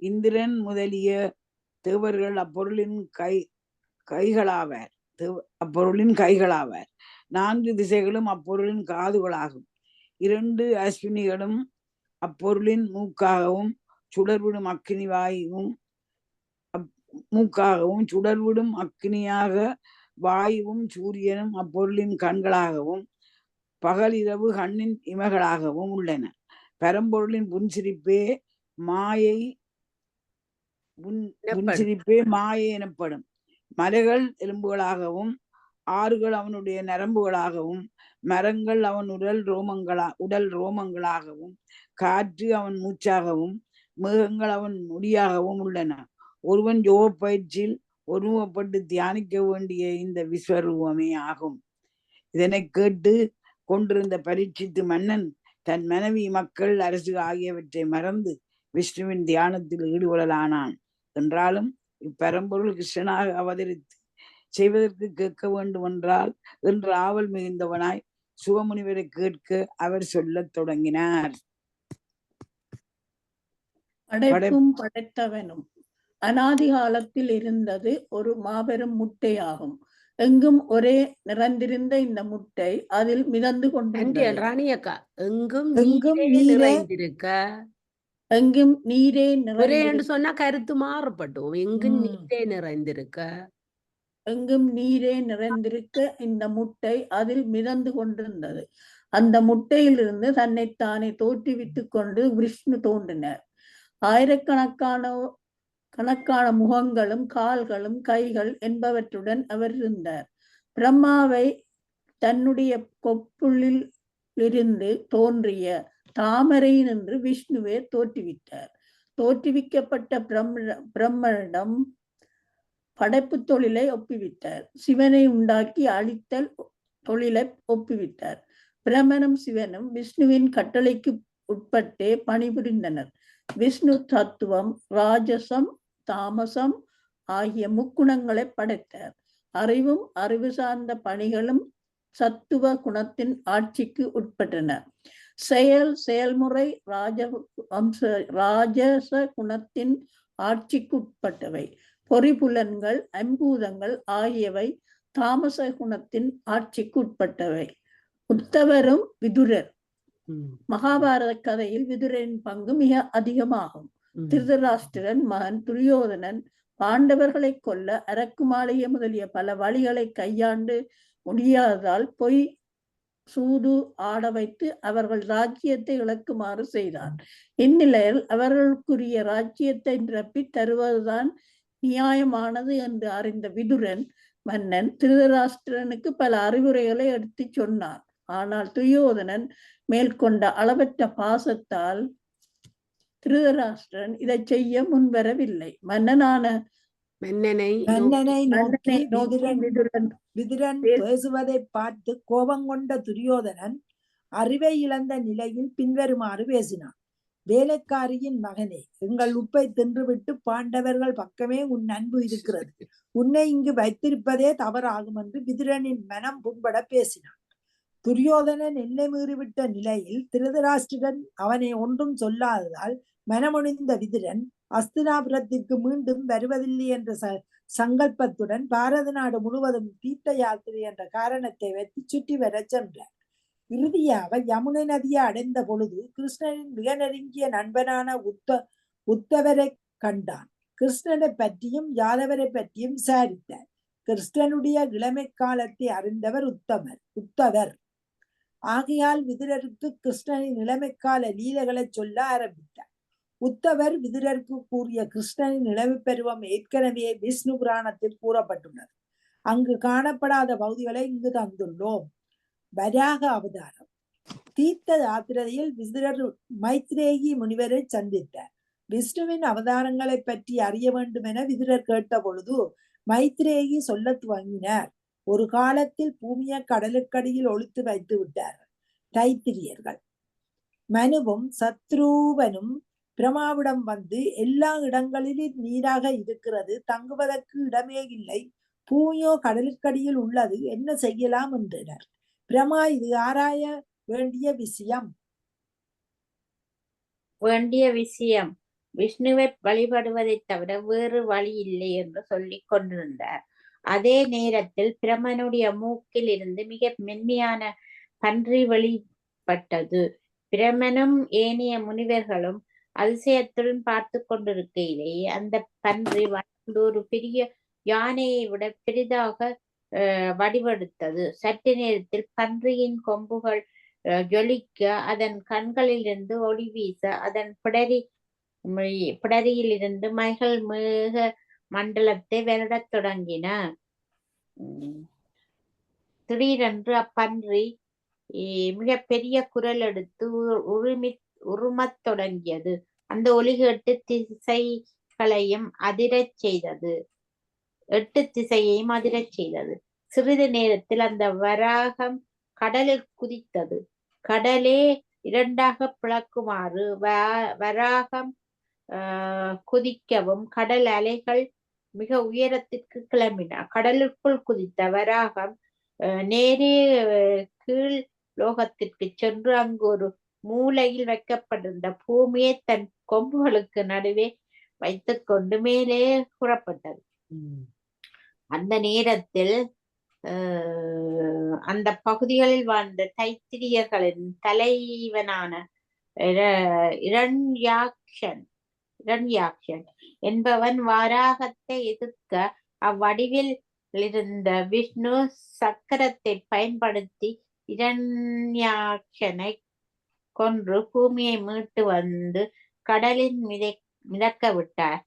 இந்திரன் முதலிய தேவர்கள் அப்பொருளின் கைகளாவர். 4 திசைகளும் அப்பொருளின் காதுகளாகும். 2 அஸ்வினிகளும் அப்பொருளின் மூக்காகவும் சுடர்விடும் அக்கினி சுடர்விடும் அக்கினியாக வாயுவும் சூரியனும் அப்பொருளின் கண்களாகவும் பகல் இரவு கண்ணின் இமைகளாகவும் உள்ளன. பரம்பொருளின் புன்சிரிப்பே மாயை எனப்படும். மலைகள் எலும்புகளாகவும் ஆறுகள் அவனுடைய நரம்புகளாகவும் மரங்கள் அவன் உடல் ரோமங்களாகவும் காற்று அவன் மூச்சாகவும் மேகங்கள் அவன் முடியாகவும் உள்ளன. ஒருவன் யோக பயிற்சியில் ஒருமுகப்பட்டு தியானிக்க வேண்டிய இந்த விஸ்வரூபமே ஆகும். இதனை கேட்டு கொண்டிருந்த பரீட்சித்து மன்னன் தன் மனைவி, மக்கள், அரசு ஆகியவற்றை மறந்து விஷ்ணுவின் தியானத்தில் ஈடுபடலானான். என்றாலும் இப்பரம்பொருள் கிருஷ்ணனாக அவதரித்து செய்வதற்கு கேட்க வேண்டும் என்றால் என்று ஆவல் மிகுந்தவனாய் சுவமுனிவரை கேட்க அவர் சொல்லத் தொடங்கினார்.
படைப்பும் படைத்தவனும் அநாதி காலத்தில் இருந்தது ஒரு மாபெரும் முட்டையாகும். எங்கும் ஒரே நிறைந்திருந்த இந்த முட்டை அதில் மிதந்து கொண்டிருந்தது.
ராணியக்கா, எங்கும்
நீரே
நிறைந்து சொன்னா கருத்து மாறுபட்டோம். எங்கும் நீரே நிறைந்திருக்க இந்த முட்டை அதில் மிதந்து கொண்டிருந்தது. அந்த முட்டையிலிருந்து தன்னைத்தானே தோற்றுவித்துக் கொண்டு விஷ்ணு தோன்றினார். ஆயிரக்கணக்கான முகங்களும் கால்களும் கைகள் என்பவற்றுடன் அவர் இருந்தார். பிரம்மாவை தன்னுடைய கொப்புளில் இருந்து தோன்றிய தாமரை நின்று விஷ்ணுவே தோற்றுவித்தார். தோற்றுவிக்கப்பட்ட பிரம்மனிடம் படைப்பு தொழிலை ஒப்புவித்தார். சிவனை உண்டாக்கி அழித்தல் தொழிலை ஒப்புவித்தார். பிரம்மனும் சிவனும் விஷ்ணுவின் கட்டளைக்கு உட்பட்டே பணிபுரிந்தனர். விஷ்ணு தத்துவம், ராஜசம், தாமசம் ஆகிய முக்குணங்களை படைத்தார். அறிவும் அறிவு சார்ந்த பணிகளும் சத்துவ குணத்தின் ஆட்சிக்கு உட்பட்டன.
செயல்முறை ராஜச குணத்தின் ஆட்சிக்குட்பட்டவை. பொறிபுலன்கள், ஐம்பூதங்கள் ஆகியவை தாமச குணத்தின் ஆட்சிக்குட்பட்டவை. உத்தவரும் விதுரர். மகாபாரத கதையில் விதுரரின் பங்கு மிக அதிகமாகும். திருதராஷ்டிரன் மகன் துரியோதனன் பாண்டவர்களை கொல்ல அரக்கு மாளிகை முதலிய பல வழிகளை கையாண்டு முடியாததால் பொய் சூது ஆட வைத்து அவர்கள் ராஜ்யத்தை இழக்குமாறு செய்தான். இந்நிலையில் அவர்களுக்குரிய ராஜ்யத்தை நிரப்பி தருவதுதான் நியாயமானது என்று அறிந்த விதுரன் மன்னன் திருதராஷ்டிரனுக்கு பல அறிவுரைகளை எடுத்து சொன்னான். ஆனால் துரியோதனன் மேற்கொண்ட அளவற்ற பாசத்தால் திருதராஷ்டிரன் இதை செய்ய முன்வரவில்லை. மன்னனை நோக்கி
விதுரன் பேசுவதை பார்த்து கோபம் கொண்ட துரியோதனன் அறிவை இழந்த நிலையில் பின்வருமாறு பேசினான். வேலைக்காரியின் மகனே, எங்கள் உப்பை தின்றுவிட்டு பாண்டவர்கள் பக்கமே உன் அன்பு இருக்கிறது. உன்னை இங்கு வைத்திருப்பதே தவறாகும் என்று விதுரனின் மனம் புண்பட பேசினான். துரியோதனன் எல்லை மீறிவிட்ட நிலையில் திருதராஷ்டிரன் அவனை ஒன்றும் சொல்லாததால் மனமுடிந்த விதுரன் அஸ்தினாபுரத்திற்கு மீண்டும் வருவதில்லை என்ற சங்கல்பத்துடன் பாரத நாடு முழுவதும் தீர்த்த யாத்திரை என்ற காரணத்தை வைத்து சுற்றி வர சென்றார். இறுதியாக யமுனை நதியை அடைந்த பொழுது கிருஷ்ணனின் மிக நெருங்கிய நண்பனான உத்தவரை கண்டான். கிருஷ்ணனை பற்றியும் யாதவரை பற்றியும் விசாரித்தார். கிருஷ்ணனுடைய இளமை காலத்தை அறிந்தவர் உத்தவர். ஆகையால் விதுரருக்கு கிருஷ்ணனின் இளமைக்கால லீலைகளை சொல்ல ஆரம்பித்தார். உத்தவர் விதுரருக்கு கூறிய கிருஷ்ணனின் இளமை பருவம் ஏற்கனவே விஷ்ணு புராணத்தில் கூறப்பட்டுள்ளது. அங்கு காணப்படாத பகுதிகளை இங்கு தந்துள்ளோம். வராக அவதாரம். தீர்த்த யாத்திரையில் விதுரர் மைத்ரேயி முனிவரை சந்தித்தார். விஷ்ணுவின் அவதாரங்களை பற்றி அறிய வேண்டும் என விதுரர் கேட்ட பொழுது மைத்ரேயி சொல்ல துவங்கினார். ஒரு காலத்தில் பூமியை கடலுக்கடியில் ஒழித்து வைத்து விட்டார்கள் தைத்திரியர்கள். மனுவும் சத்ருவனும் பிரமாவிடம் வந்து எல்லா இடங்களிலும் நீராக இருக்கிறது, தங்குவதற்கு இடமே இல்லை, பூமியோ கடலுக்கடியில் உள்ளது, என்ன செய்யலாம் என்றனர். பிரமா இது ஆராய வேண்டிய விஷயம்
விஷ்ணுவை வழிபடுவதை தவிர வேறு வழி இல்லை என்று சொல்லிக் கொண்டிருந்தார். அதே நேரத்தில் பிரமனுடைய மூக்கில் இருந்து மிக மென்மையான பன்றி வெளிப்பட்டது. பிரமனும் ஏனைய முனிவர்களும் அதிசயத்துடன் பார்த்து கொண்டிருக்கையிலேயே அந்த பன்றி ஒரு பெரிய யானையை விட பெரிதாக வடிவெடுத்தது. சற்று நேரத்தில் பன்றியின் கொம்புகள் ஜொலிக்க, அதன் கண்களிலிருந்து ஒளி வீச, அதன் பிடரியில் இருந்து மைகள் மேக மண்டலத்தை வருடத் தொடங்கின. திடீரென்று அப்பன்றி மிக பெரிய குரல் எடுத்து உருமத் தொடங்கியது. அந்த ஒலி கேட்டு திசைகளையும் அதிரச் செய்தது. 8 திசையையும் அதிரச் செய்தது. சிறிது நேரத்தில் அந்த வராகம் கடலில் குதித்தது. கடலே 2ஆக பிளக்குமாறு வராகம் குதிக்கவும் கடல் அலைகள் மிக உயரத்திற்கு கிளம்பின. கடலுக்குள் குதித்த வராகம் நேரே கீழ் லோகத்திற்கு சென்று அங்கு ஒரு மூலையில் வைக்கப்பட்டிருந்த பூமியை தன் கொம்புகளுக்கு நடுவே வைத்துக் கொண்டு மேலே புறப்பட்டது. அந்த நேரத்தில் அந்த பகுதிகளில் வாழ்ந்த தைத்திரியர்களின் தலைவனான இரண்யாக்ஷன் என்பவன் வராகத்தை எதிர்க்க அவ்வடிவில் இருந்த விஷ்ணு சக்கரத்தை பயன்படுத்தி இரண்யாக்ஷனை கொன்று பூமியை மீட்டு வந்து கடலில் மிதக்க விட்டார்.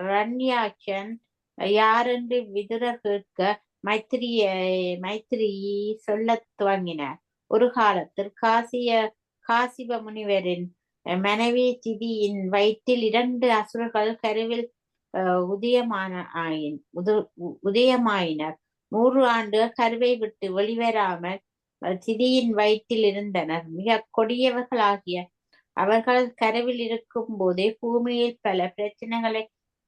இரண்யாக்ஷன் யாரென்று விதுரர் கேட்க மைத்ரி சொல்ல துவங்கினார். ஒரு காலத்தில் காசிப முனிவரின் மனைவி திதியின் வயிற்றில் 2 அசுரர்கள் கருவில் உதயமாயினர். 100 ஆண்டுகள் கருவை விட்டு வெளிவராமல் திதியின் வயிற்றில் இருந்தனர். மிக கொடியவர்களாகிய அவர்கள் கருவில் இருக்கும் போதே பூமியில் பல பிரச்சனைகளை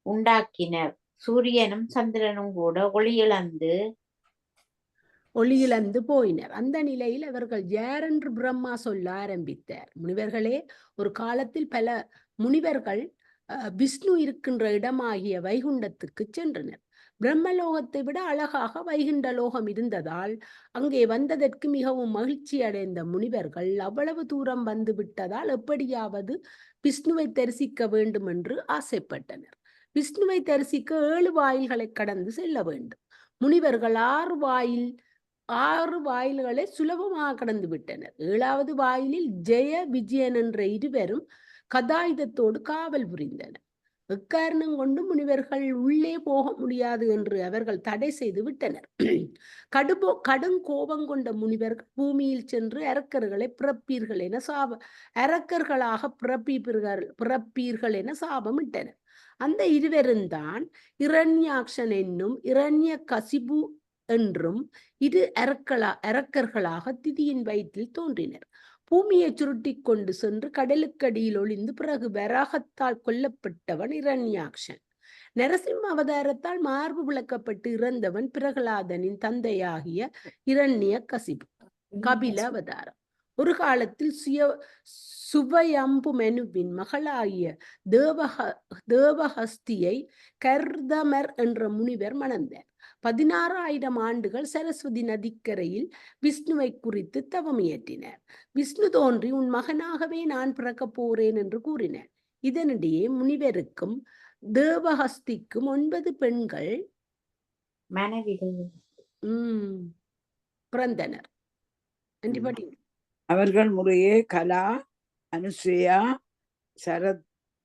உண்டாக்கினர். சூரியனும் சந்திரனும் கூட ஒளி இழந்து
ஒளியிழந்து போயினர். அந்த நிலையில் அவர்கள் யாரென்று பிரம்மா சொல்ல ஆரம்பித்தார். முனிவர்களே, ஒரு காலத்தில் பல முனிவர்கள் விஷ்ணு இருக்கின்ற இடமாகிய வைகுண்டத்துக்கு சென்றனர். பிரம்மலோகத்தை விட அழகாக வைகுண்ட லோகம் இருந்ததால் அங்கே வந்ததற்கு மிகவும் மகிழ்ச்சி அடைந்த முனிவர்கள் அவ்வளவு தூரம் வந்து விட்டதால் எப்படியாவது விஷ்ணுவை தரிசிக்க வேண்டும் என்று ஆசைப்பட்டனர். விஷ்ணுவை தரிசிக்க 7 வாயில்களை கடந்து செல்ல வேண்டும். முனிவர்கள் 6 வாயில்களை சுலபமாக கடந்து விட்டனர். 7வது வாயிலில் ஜெய விஜயன் என்ற இருவரும் கதாயுதத்தோடு காவல் புரிந்தனர். எக்காரணம் கொண்டு முனிவர்கள் உள்ளே போக முடியாது என்று அவர்கள் தடை செய்து விட்டனர். கடும் கோபம் கொண்ட முனிவர்கள் பூமியில் சென்று அரக்கர்களை அரக்கர்களாக பிறப்பீர்கள் என சாபமிட்டனர். அந்த இருவரும் தான் இரண்யாக்ஷன் என்னும் இரண்ய கசிபு என்றும் 2 அரக்கர்களாக திதியின் வயிற்றில் தோன்றினர். பூமியை சுருட்டி கொண்டு சென்று கடலுக்கடியில் ஒளிந்து பிறகு வராகத்தால் கொல்லப்பட்டவன் இரண்யாக்ஷன். நரசிம்ம அவதாரத்தால் மார்பு விளக்கப்பட்டு இறந்தவன் பிரகலாதனின் தந்தையாகிய இரண்ய கசிபு. கபில அவதாரம். ஒரு காலத்தில் சுவயம்பு மெனுவின் மகளாகிய தேவஹஸ்தியை கர்தமர் என்ற முனிவர் மணந்தார். 16,000 ஆண்டுகள் சரஸ்வதி நதிக்கரையில் விஷ்ணுவை குறித்து தவம் இயற்றினார். விஷ்ணு தோன்றி உன் மகனாகவே நான் பிறக்கப் போறேன் என்று கூறினார். இதனிடையே முனிவருக்கும் தேவஹஸ்திக்கும் 9 பெண்கள் பிறந்தனர்.
அவர்கள் முறையே கலா, அனுசுயா,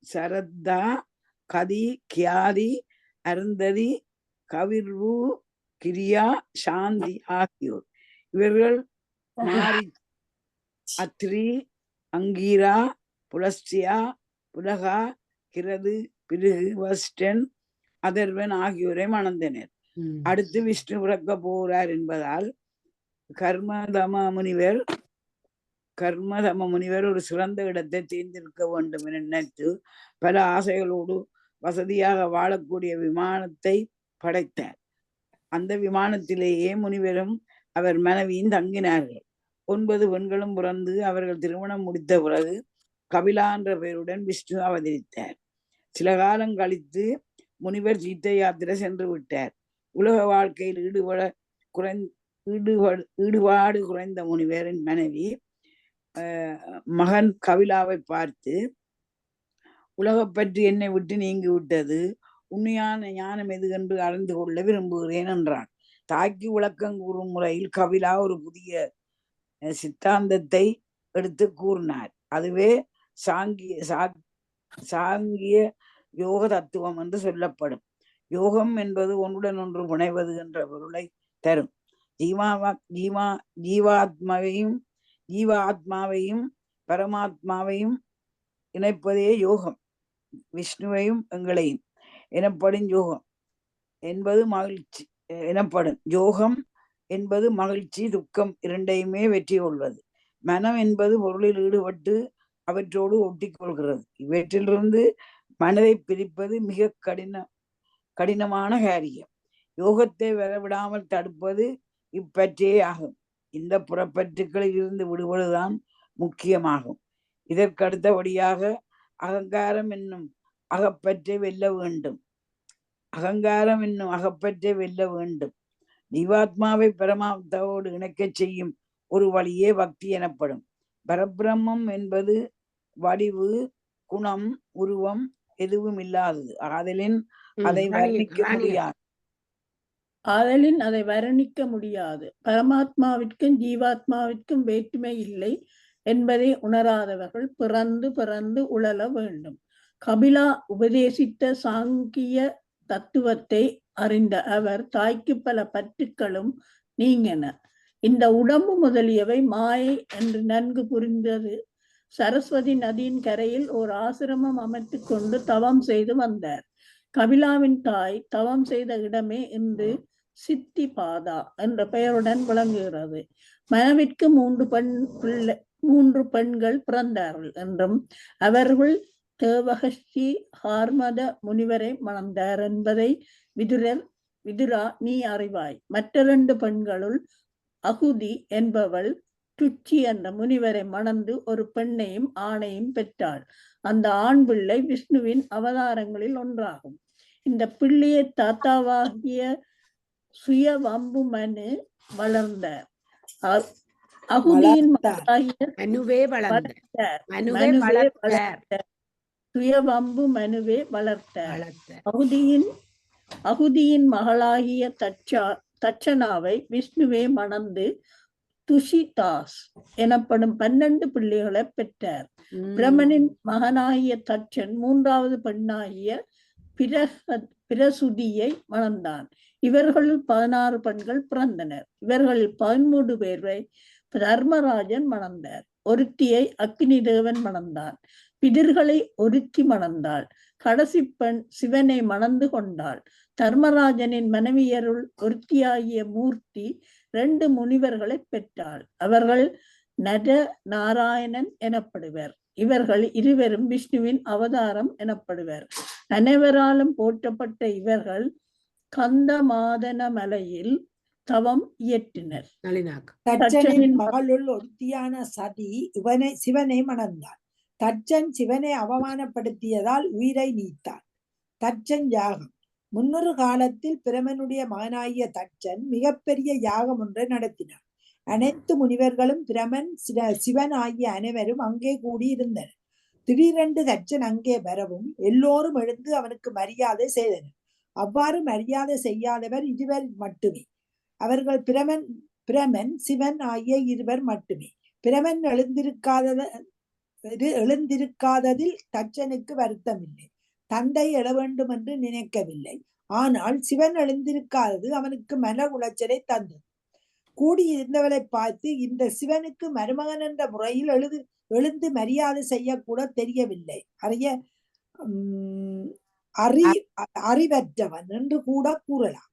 சரத்தா, கதி, கியாதி, அருந்ததி, கவிர்வு, கிரியா, சாந்தி ஆகியோர். இவர்கள் மாரி, அத்ரி, அங்கீரா, புலஸ்தியா, புலகா, கிரது, பிருகு, வஸ்டன், அதர்வன் ஆகியோரை மணந்தனர். அடுத்து விஷ்ணு பிறக்க போகிறார் என்பதால் கர்மதம முனிவர் ஒரு சிறந்த இடத்தை தேர்ந்தெடுக்க வேண்டும் என நினைத்து பல ஆசைகளோடு வசதியாக வாழக்கூடிய விமானத்தை படைத்தார். அந்த விமானத்திலேயே முனிவரும் அவர் மனைவியும் தங்கினார்கள். 9 பெண்களும் பிறந்து அவர்கள் திருமணம் முடித்த பிறகு கபிலா என்ற பெயருடன் விஷ்ணு அவதரித்தார். சில காலம் கழித்து முனிவர் தீர்த்த யாத்திரை சென்று விட்டார். உலக வாழ்க்கையில் ஈடுபாடு குறைந்த முனிவரின் மனைவி மகன் கபிலாவை பார்த்து, உலகப் பற்றி என்னை விட்டு நீங்கி விட்டது, உண்மையான ஞானம் எது என்று அறிந்து கொள்ள விரும்புகிறேன் என்றான். தாக்கி விளக்கம் கூறும் முறையில் கபிலா ஒரு புதிய சித்தாந்தத்தை எடுத்து கூறினார். அதுவே சாங்கிய யோக தத்துவம் என்று சொல்லப்படும். யோகம் என்பது ஒன்றுடன் ஒன்று புனைவது என்ற பொருளை தரும். ஜீவாத்மாவையும் பரமாத்மாவையும் இணைப்பதே யோகம். விஷ்ணுவையும் எங்களையும் எனப்படும் யோகம் என்பது மகிழ்ச்சி எனப்படும். யோகம் என்பது மகிழ்ச்சி, துக்கம் இரண்டையுமே வெற்றி கொள்வது. மனம் என்பது பொருளில் ஈடுபட்டு அவற்றோடு ஒட்டிக்கொள்கிறது. இவற்றிலிருந்து மனதை பிரிப்பது மிக கடினமான காரியம். யோகத்தை வரவிடாமல் தடுப்பது இப்பற்றே ஆகும். இந்த புறப்பற்றுக்களில் இருந்து விடுபடுதான் முக்கியமாகும். இதற்கடுத்தபடியாக அகங்காரம் என்னும் அகப்பற்றை வெல்ல வேண்டும். ஜீவாத்மாவை பரமாத்மாவோடு இணைக்கச் செய்யும் ஒரு வழியே பக்தி எனப்படும். பரபிரம்மம் என்பது வடிவு, குணம், உருவம் எதுவும் இல்லாதது. ஆதலின் அதை
வர்ணிக்க முடியாது. பரமாத்மாவிற்கும் ஜீவாத்மாவிற்கும் வேற்றுமை இல்லை என்பதை உணராதவர்கள் பிறந்து உழல வேண்டும். கபிலா உபதேசித்த சாங்கிய தத்துவத்தை அறிந்த அவர் தாய்க்கு பல பற்றுக்களும் நீங்கின. இந்த உடம்பு முதலியவை மாயை என்று நன்கு புரிந்தது. சரஸ்வதி நதியின் கரையில் ஓர் ஆசிரமம் அமைத்து கொண்டு தவம் செய்து வந்தார். கபிலாவின் தாய் தவம் செய்த இடமே இன்று சித்தி பாதா என்ற பெயருடன் விளங்குகிறது. மனைவிற்கு 3 பெண்கள் பிறந்தார்கள் என்றும் அவர்கள் தேவஹஸ்தி ஹார்மத முனிவரை மணந்தார் என்பதை விதுரா நீ அறிவாய். மற்ற 2 பெண்களுள் அகுதி என்பவள் துச்சி என்ற முனிவரை மணந்து ஒரு பெண்ணையும் ஆணையும் பெற்றாள். அந்த ஆண் பிள்ளை விஷ்ணுவின் அவதாரங்களில் ஒன்றாகும். இந்த பிள்ளையை தாத்தாவாகிய சுயவம்பு மனு வளர்ந்தார். அகுதியின் மகளாகிய
மனுவே வளர்ந்தார்.
சுயவம்பு மனுவே வளர்த்தார். அகுதியின் மகளாகிய தட்சணாவை விஷ்ணுவே மணந்து துஷிதாஸ் எனப்படும் 12 பிள்ளைகளை பெற்றார். பிரமனின் மகனாகிய தட்சன் 3வது பெண்ணாகிய பிரசுதியை மணந்தான். இவர்களில் 16 பெண்கள் பிறந்தனர். இவர்களில் 13 பேரை தர்மராஜன் மணந்தார். ஒருத்தியை அக்னி தேவன் மணந்தான். பிதிர்களை ஒருத்தி மணந்தாள். கடைசி பெண் சிவனை மணந்து கொண்டாள். தர்மராஜனின் மனைவியருள் ஒருத்தியாகிய மூர்த்தி 2 முனிவர்களை பெற்றாள். அவர்கள் நர நாராயணன் எனப்படுவர். இவர்கள் இருவரும் விஷ்ணுவின் அவதாரம் எனப்படுவர். அனைவராலும் போற்றப்பட்ட இவர்கள் கந்தமாதன மலையில் தவம் இயற்றினர்.
தட்சனின் மகளுள் ஒருத்தியான சதி சிவனை மணந்தாள். தட்சன் சிவனை அவமானப்படுத்தியதால் உயிரை நீத்தான். தட்சன் யாகம். முன்னொரு காலத்தில் பிரமனுடைய மகனாகிய தட்சன் மிகப்பெரிய யாகம் ஒன்றை நடத்தினார். அனைத்து முனிவர்களும் பிரமன் சிவன் ஆகிய அனைவரும் அங்கே கூடியிருந்தனர். திடீரென்று தட்சன் அங்கே வரவும் எல்லோரும் எழுந்து அவனுக்கு மரியாதை செய்தனர். அவ்வாறு மரியாதை செய்யாதவர் இருவர் மட்டுமே. அவர்கள் பிரமன் சிவன் ஆகிய இருவர் மட்டுமே. பிரமன் எழுந்திருக்காததில் தட்சனுக்கு வருத்தம் இல்லை. தந்தை எழ வேண்டும் என்று நினைக்கவில்லை. ஆனால் சிவன் எழுந்திருக்காதது அவனுக்கு மன உளைச்சலை தந்தது. கூடியிருந்தவரை பார்த்து இந்த சிவனுக்கு மருமகன் என்ற முறையில் எழுந்து மரியாதை செய்யக்கூட தெரியவில்லை. அறிவற்றவன் என்று கூட கூறலாம்.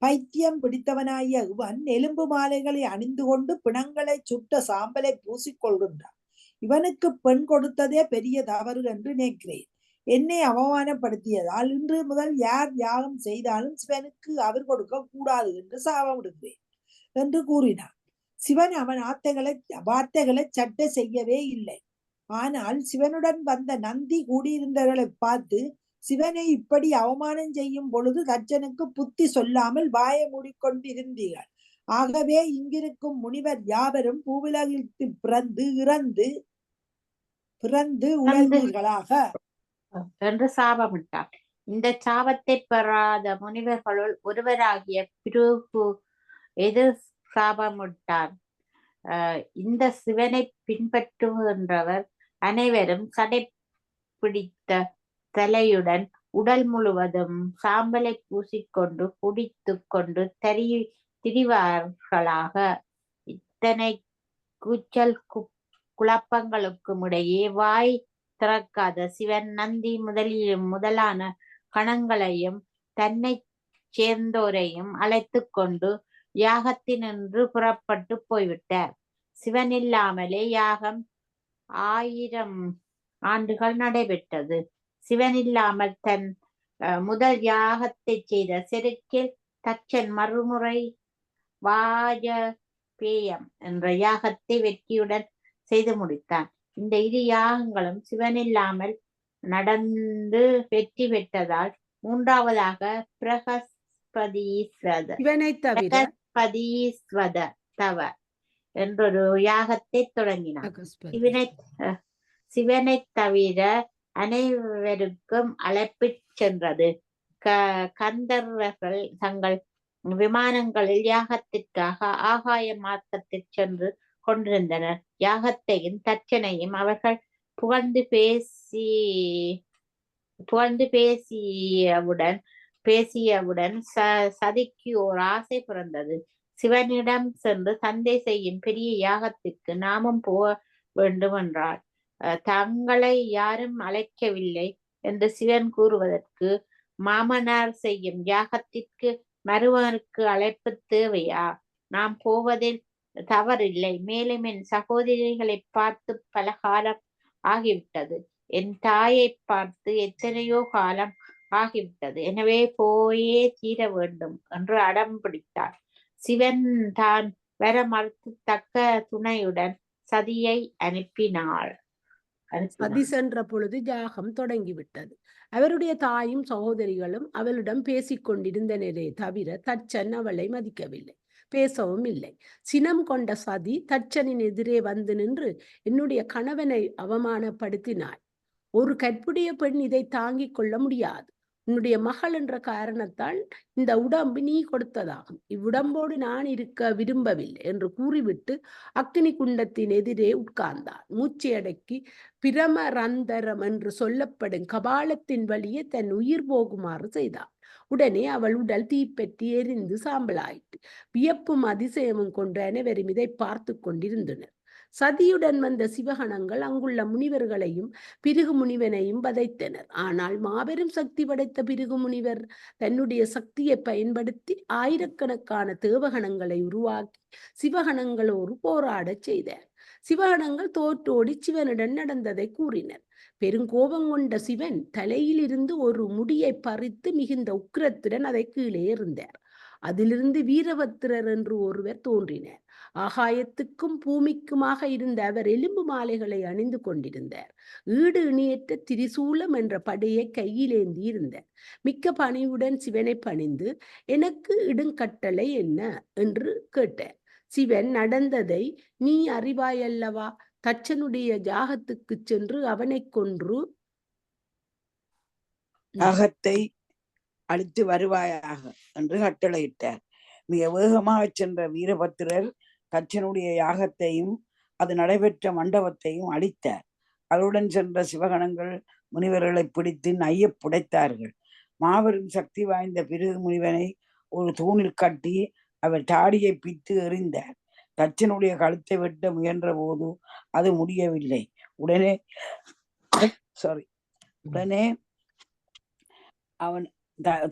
பைத்தியம் பிடித்தவனாகிய இவன் எலும்பு மாலைகளை அணிந்து கொண்டு பிணங்களை சுட்ட சாம்பலை பூசிக்கொள்கின்றான். இவனுக்கு பெண் கொடுத்ததே பெரிய தவறு என்று நினைக்கிறேன். என்னை அவமானப்படுத்தியதால் இன்று முதல் யார் யாகம் செய்தாலும் சிவனுக்கு அவர் கொடுக்க கூடாது என்று சாபம் விடுகிறேன் என்று கூறினான். சிவன் அவன் வார்த்தைகளை சட்ட செய்யவே இல்லை. ஆனால் சிவனுடன் வந்த நந்தி கூடியிருந்தவர்களை பார்த்து சிவனை இப்படி அவமானம் செய்யும் பொழுது தட்சனுக்கு புத்தி சொல்லாமல் வாய மூடிக்கொண்டிருந்தீர்கள். ஆகவே இங்கிருக்கும் முனிவர் யாவரும் பூவிலகில் பிறந்து உழந்தீர்களாக
என்று சாபமிட்டார். இந்த சாபத்தை பெறாத முனிவர்களுள் ஒருவராகிய பிருகு எதிர் சாபமிட்டார். இந்த சிவனை பின்பற்றுகின்றவர் அனைவரும் சடை பிடித்த தலையுடன் உடல் முழுவதும் சாம்பலை பூசிக்கொண்டு குடித்து கொண்டு திரிவார்களாக. இத்தனை கூச்சல் குழப்பங்களுக்கும் இடையே வாய் திறக்காத சிவன் நந்தி முதலான கணங்களையும் தன்னை சேர்ந்தோரையும் அழைத்து கொண்டு யாகத்தினின்று புறப்பட்டு போய்விட்டார். சிவன் இல்லாமலே யாகம் 1000 ஆண்டுகள் நடைபெற்றது. சிவன் இல்லாமல் தன் முதல் யாகத்தை செய்த செருக்கில் தட்சன் மறுமுறை வாஜபேயம் என்ற யாகத்தை வெற்றியுடன் செய்து முடித்தான். இந்த 2 யாகங்களும் சிவன் இல்லாமல் நடந்து வெற்றி பெற்றதால் 3வதாக பிரகஸ்பதீஸ்வத தவ என்றொரு யாகத்தை தொடங்கினார். சிவனை தவிர அனைவருக்கும் அழைப்பு சென்றது. கந்தர்வர்கள் தங்கள் விமானங்களில் யாகத்திற்காக ஆகாய மார்க்கத்தில் சென்று கொண்டிருந்தனர். யாகத்தையும் தட்சனையும் அவர்கள் புகழ்ந்து பேசியவுடன் சதிக்கு ஓர் ஆசை பிறந்தது. சிவனிடம் சென்று தந்தை செய்யும் பெரிய யாகத்திற்கு நாமும் போக வேண்டும் என்றார். தங்களை யாரும் அழைக்கவில்லை என்று சிவன் கூறுவதற்கு, மாமனார் செய்யும் யாகத்திற்கு மருமகனுக்கு அழைப்பு தேவையா? நாம் போவதில் தவறில்லை. மேலும் என் சகோதரிகளை பார்த்து பல காலம் ஆகிவிட்டது. என் தாயை பார்த்து எத்தனையோ காலம் ஆகிவிட்டது. எனவே போயே தீர வேண்டும் என்று அடம் பிடித்தார். சிவன் தான் வர மறுத்து தக்க துணையுடன் சதியை அனுப்பினாள்.
சதி சென்ற பொழுது யாகம் தொடங்கிவிட்டது. அவருடைய தாயும் சகோதரிகளும் அவளிடம் பேசிக் கொண்டிருந்தனரே தவிர தச்சன் அவளை மதிக்கவில்லை, பேசவும் இல்லை. சினம் கொண்ட சதி தச்சனின் எதிரே வந்து நின்று, என்னுடைய கணவனை அவமானப்படுத்தினாய். ஒரு கற்புடைய பெண் இதை தாங்கிக் கொள்ள முடியாது. உன்னுடைய மகள் என்ற காரணத்தால் இந்த உடம்பு நீ கொடுத்ததாகும். இவ்வுடம்போடு நான் இருக்க விரும்பவில்லை என்று கூறிவிட்டு அக்னி குண்டத்தின் எதிரே உட்கார்ந்தாள். மூச்சை அடக்கி பிரமரந்தரம் என்று சொல்லப்படும் கபாலத்தின் வழியே தன் உயிர் போகுமாறு செய்தாள். உடனே அவள் உடல் தீப்பற்றி எரிந்து சாம்பலாயிற்று. வியப்பும் அதிசயமும் கொண்டு அனைவரும் இதை பார்த்து கொண்டிருந்தனர். சதியுடன் வந்த சிவகணங்கள் அங்குள்ள முனிவர்களையும் பிருகு முனிவனையும் வதைத்தனர். ஆனால் மாபெரும் சக்தி படைத்த பிருகு முனிவர் தன்னுடைய சக்தியை பயன்படுத்தி ஆயிரக்கணக்கான தேவகணங்களை உருவாக்கி சிவகணங்களோடு போராடச் செய்தார். சிவகணங்கள் தோற்றோடி சிவனுடன் நடந்ததை கூறினர். பெருங்கோபம் கொண்ட சிவன் தலையில் இருந்து ஒரு முடியை பறித்து மிகுந்த உக்கிரத்துடன் அதை கீழே எறிந்தார். அதிலிருந்து வீரபத்திரர் என்று ஒருவர் தோன்றினார். ஆகாயத்துக்கும் பூமிக்குமாக இருந்த அவர் எலும்பு மாலைகளை அணிந்து கொண்டிருந்தார். ஈடு இணையற்ற திரிசூலம் என்ற படையை கையிலேந்தி இருந்தார். மிக்க பணிவுடன் சிவனை பணிந்து, எனக்கு இடுங்கட்டளை என்ன என்று கேட்டார். சிவன், நடந்ததை நீ அறிவாயல்லவா? தச்சனுடைய யாகத்துக்கு சென்று அவனை கொன்று
யாகத்தை அழித்து வருவாயாக என்று கட்டளையிட்டார். மிக வேகமாக சென்ற வீரபத்திரர் தச்சனுடைய யாகத்தையும் அது நடைபெற்ற மண்டபத்தையும் அழித்தார். அவருடன் சென்ற சிவகணங்கள் முனிவர்களை பிடித்து நைய புடைத்தார்கள். மாபெரும் சக்தி வாய்ந்த பிருகு முனிவனை ஒரு தூணில் கட்டி அவர் தாடியை பித்து எறிந்தார். தச்சனுடைய கழுத்தை வெட்ட முயன்ற போது அது முடியவில்லை. உடனே அவன்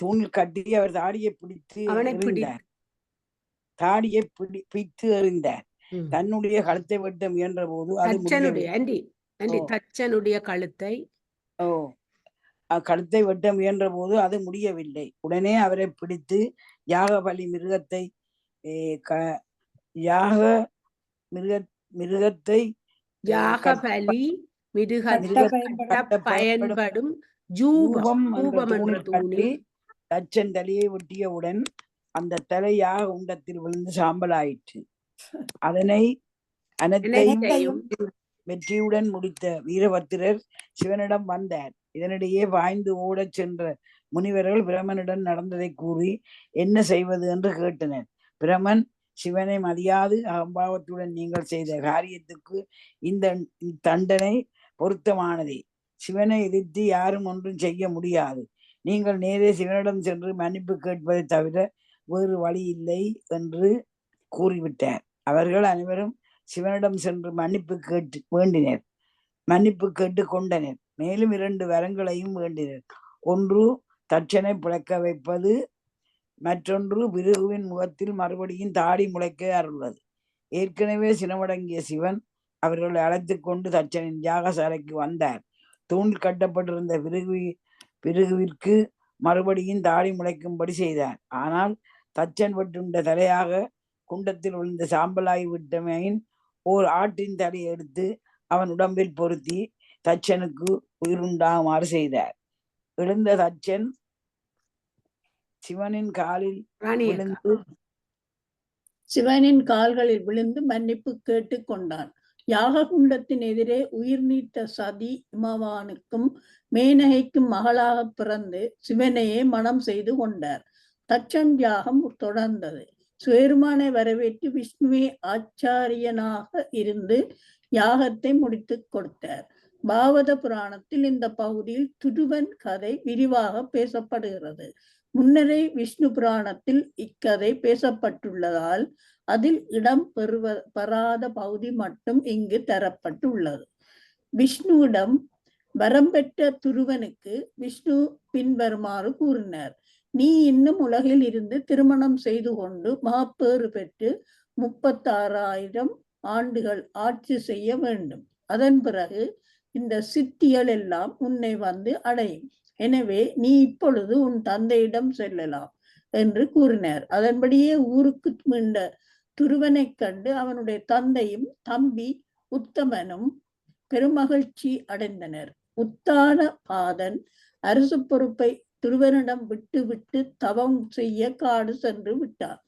தூணில் கட்டி அவர் தாடியை பிடித்து எறிந்தார். தாடியை பித்து எறிந்தார். தன்னுடைய கழுத்தை வெட்ட முயன்ற போது அது
தச்சனுடைய
கழுத்தை வெட்ட முயன்ற போது அது முடியவில்லை. உடனே அவரை பிடித்து யாகபலி மிருகத்தை
பயன்படும்
தச்சன் தலையை வெட்டியவுடன் அந்த தலை யாக உண்டத்தில் விழுந்து சாம்பலாயிற்று. அதனை அனைத்தையும் வெற்றியுடன் முடித்த வீரபத்திரர் சிவனிடம் வந்தார். இதனிடையே பாய்ந்து ஓடச் சென்ற முனிவர்கள் பிரமனிடம் நடந்ததை கூறி என்ன செய்வது என்று கேட்டனர். பிரமன், சிவனை மதியாது அகம்பாவத்துடன் நீங்கள் செய்த காரியத்துக்கு இந்த தண்டனை பொருத்தமானதே. சிவனை எதிர்த்து யாரும் ஒன்றும் செய்ய முடியாது. நீங்கள் நேரே சிவனிடம் சென்று மன்னிப்பு கேட்பதை தவிர வேறு வழி இல்லை என்று கூறிவிட்டார். அவர்கள் அனைவரும் சிவனிடம் சென்று மன்னிப்பு கேட்டு கொண்டனர். மேலும் 2 வரங்களையும் வேண்டினர். ஒன்று தச்சனை பிழைக்க வைப்பது, மற்றொன்று பிருகுவின் முகத்தில் மறுபடியும் தாடி முளைக்க அருள்வது. ஏற்கனவே சினமடங்கிய சிவன் அவர்களை அழைத்து கொண்டு தச்சனின் யாகசாலைக்கு வந்தார். தூணில் கட்டப்பட்டிருந்த பிருகுவிற்கு மறுபடியும் தாடி முளைக்கும்படி செய்தார். ஆனால் தச்சன் வெட்டுண்ட தலையாக குண்டத்தில் விழுந்த சாம்பலாகி விட்டமையின் ஓர் ஆட்டின் தலையை எடுத்து அவன் உடம்பில் பொருத்தி தச்சனுக்கு உயிருண்டாகுமாறு செய்தார். எழுந்த தச்சன் சிவனின்
கால்களில் விழுந்து மன்னிப்பு கேட்டு கொண்டான். யாக குண்டத்தின் எதிரே உயிர் நீத்த சதி இமவானுக்கும் மேனகைக்கும் மகளாக பிறந்து சிவனையே மனம் செய்து கொண்டார். தச்சன் யாகம் தொடர்ந்தது. சுயருமானை வரவேற்று விஷ்ணுவே ஆச்சாரியனாக இருந்து யாகத்தை முடித்து கொடுத்தார். பாகவத புராணத்தில் இந்த பகுதியில் துருவன் கதை விரிவாக பேசப்படுகிறது. முன்னரே விஷ்ணு புராணத்தில் இக்கதை பேசப்பட்டுள்ளதால் அதில் இடம் பெறாத பகுதி மட்டும் இங்கு தரப்பட்டுள்ளது. விஷ்ணுவிடம் வரம் பெற்ற துருவனுக்கு விஷ்ணு பின்வருமாறு கூறினார். நீ இன்னும் உலகில் இருந்து திருமணம் செய்து கொண்டு மாப்பேறு பெற்று 36,000 ஆண்டுகள் ஆட்சி செய்ய வேண்டும். அதன் பிறகு இந்த சித்திகள் எல்லாம் உன்னை வந்து அடையும். எனவே நீ இப்பொழுது உன் தந்தையிடம் செல்லலாம் என்று கூறினார். அதன்படியே ஊருக்கு மீண்ட துருவனைக் கண்டு அவனுடைய தந்தையும் தம்பி உத்தமனும் பெருமகிழ்ச்சி அடைந்தனர். உத்தான பாதன் அரசு பொறுப்பை துருவனிடம் விட்டு தவம் செய்ய காடு சென்று விட்டான்.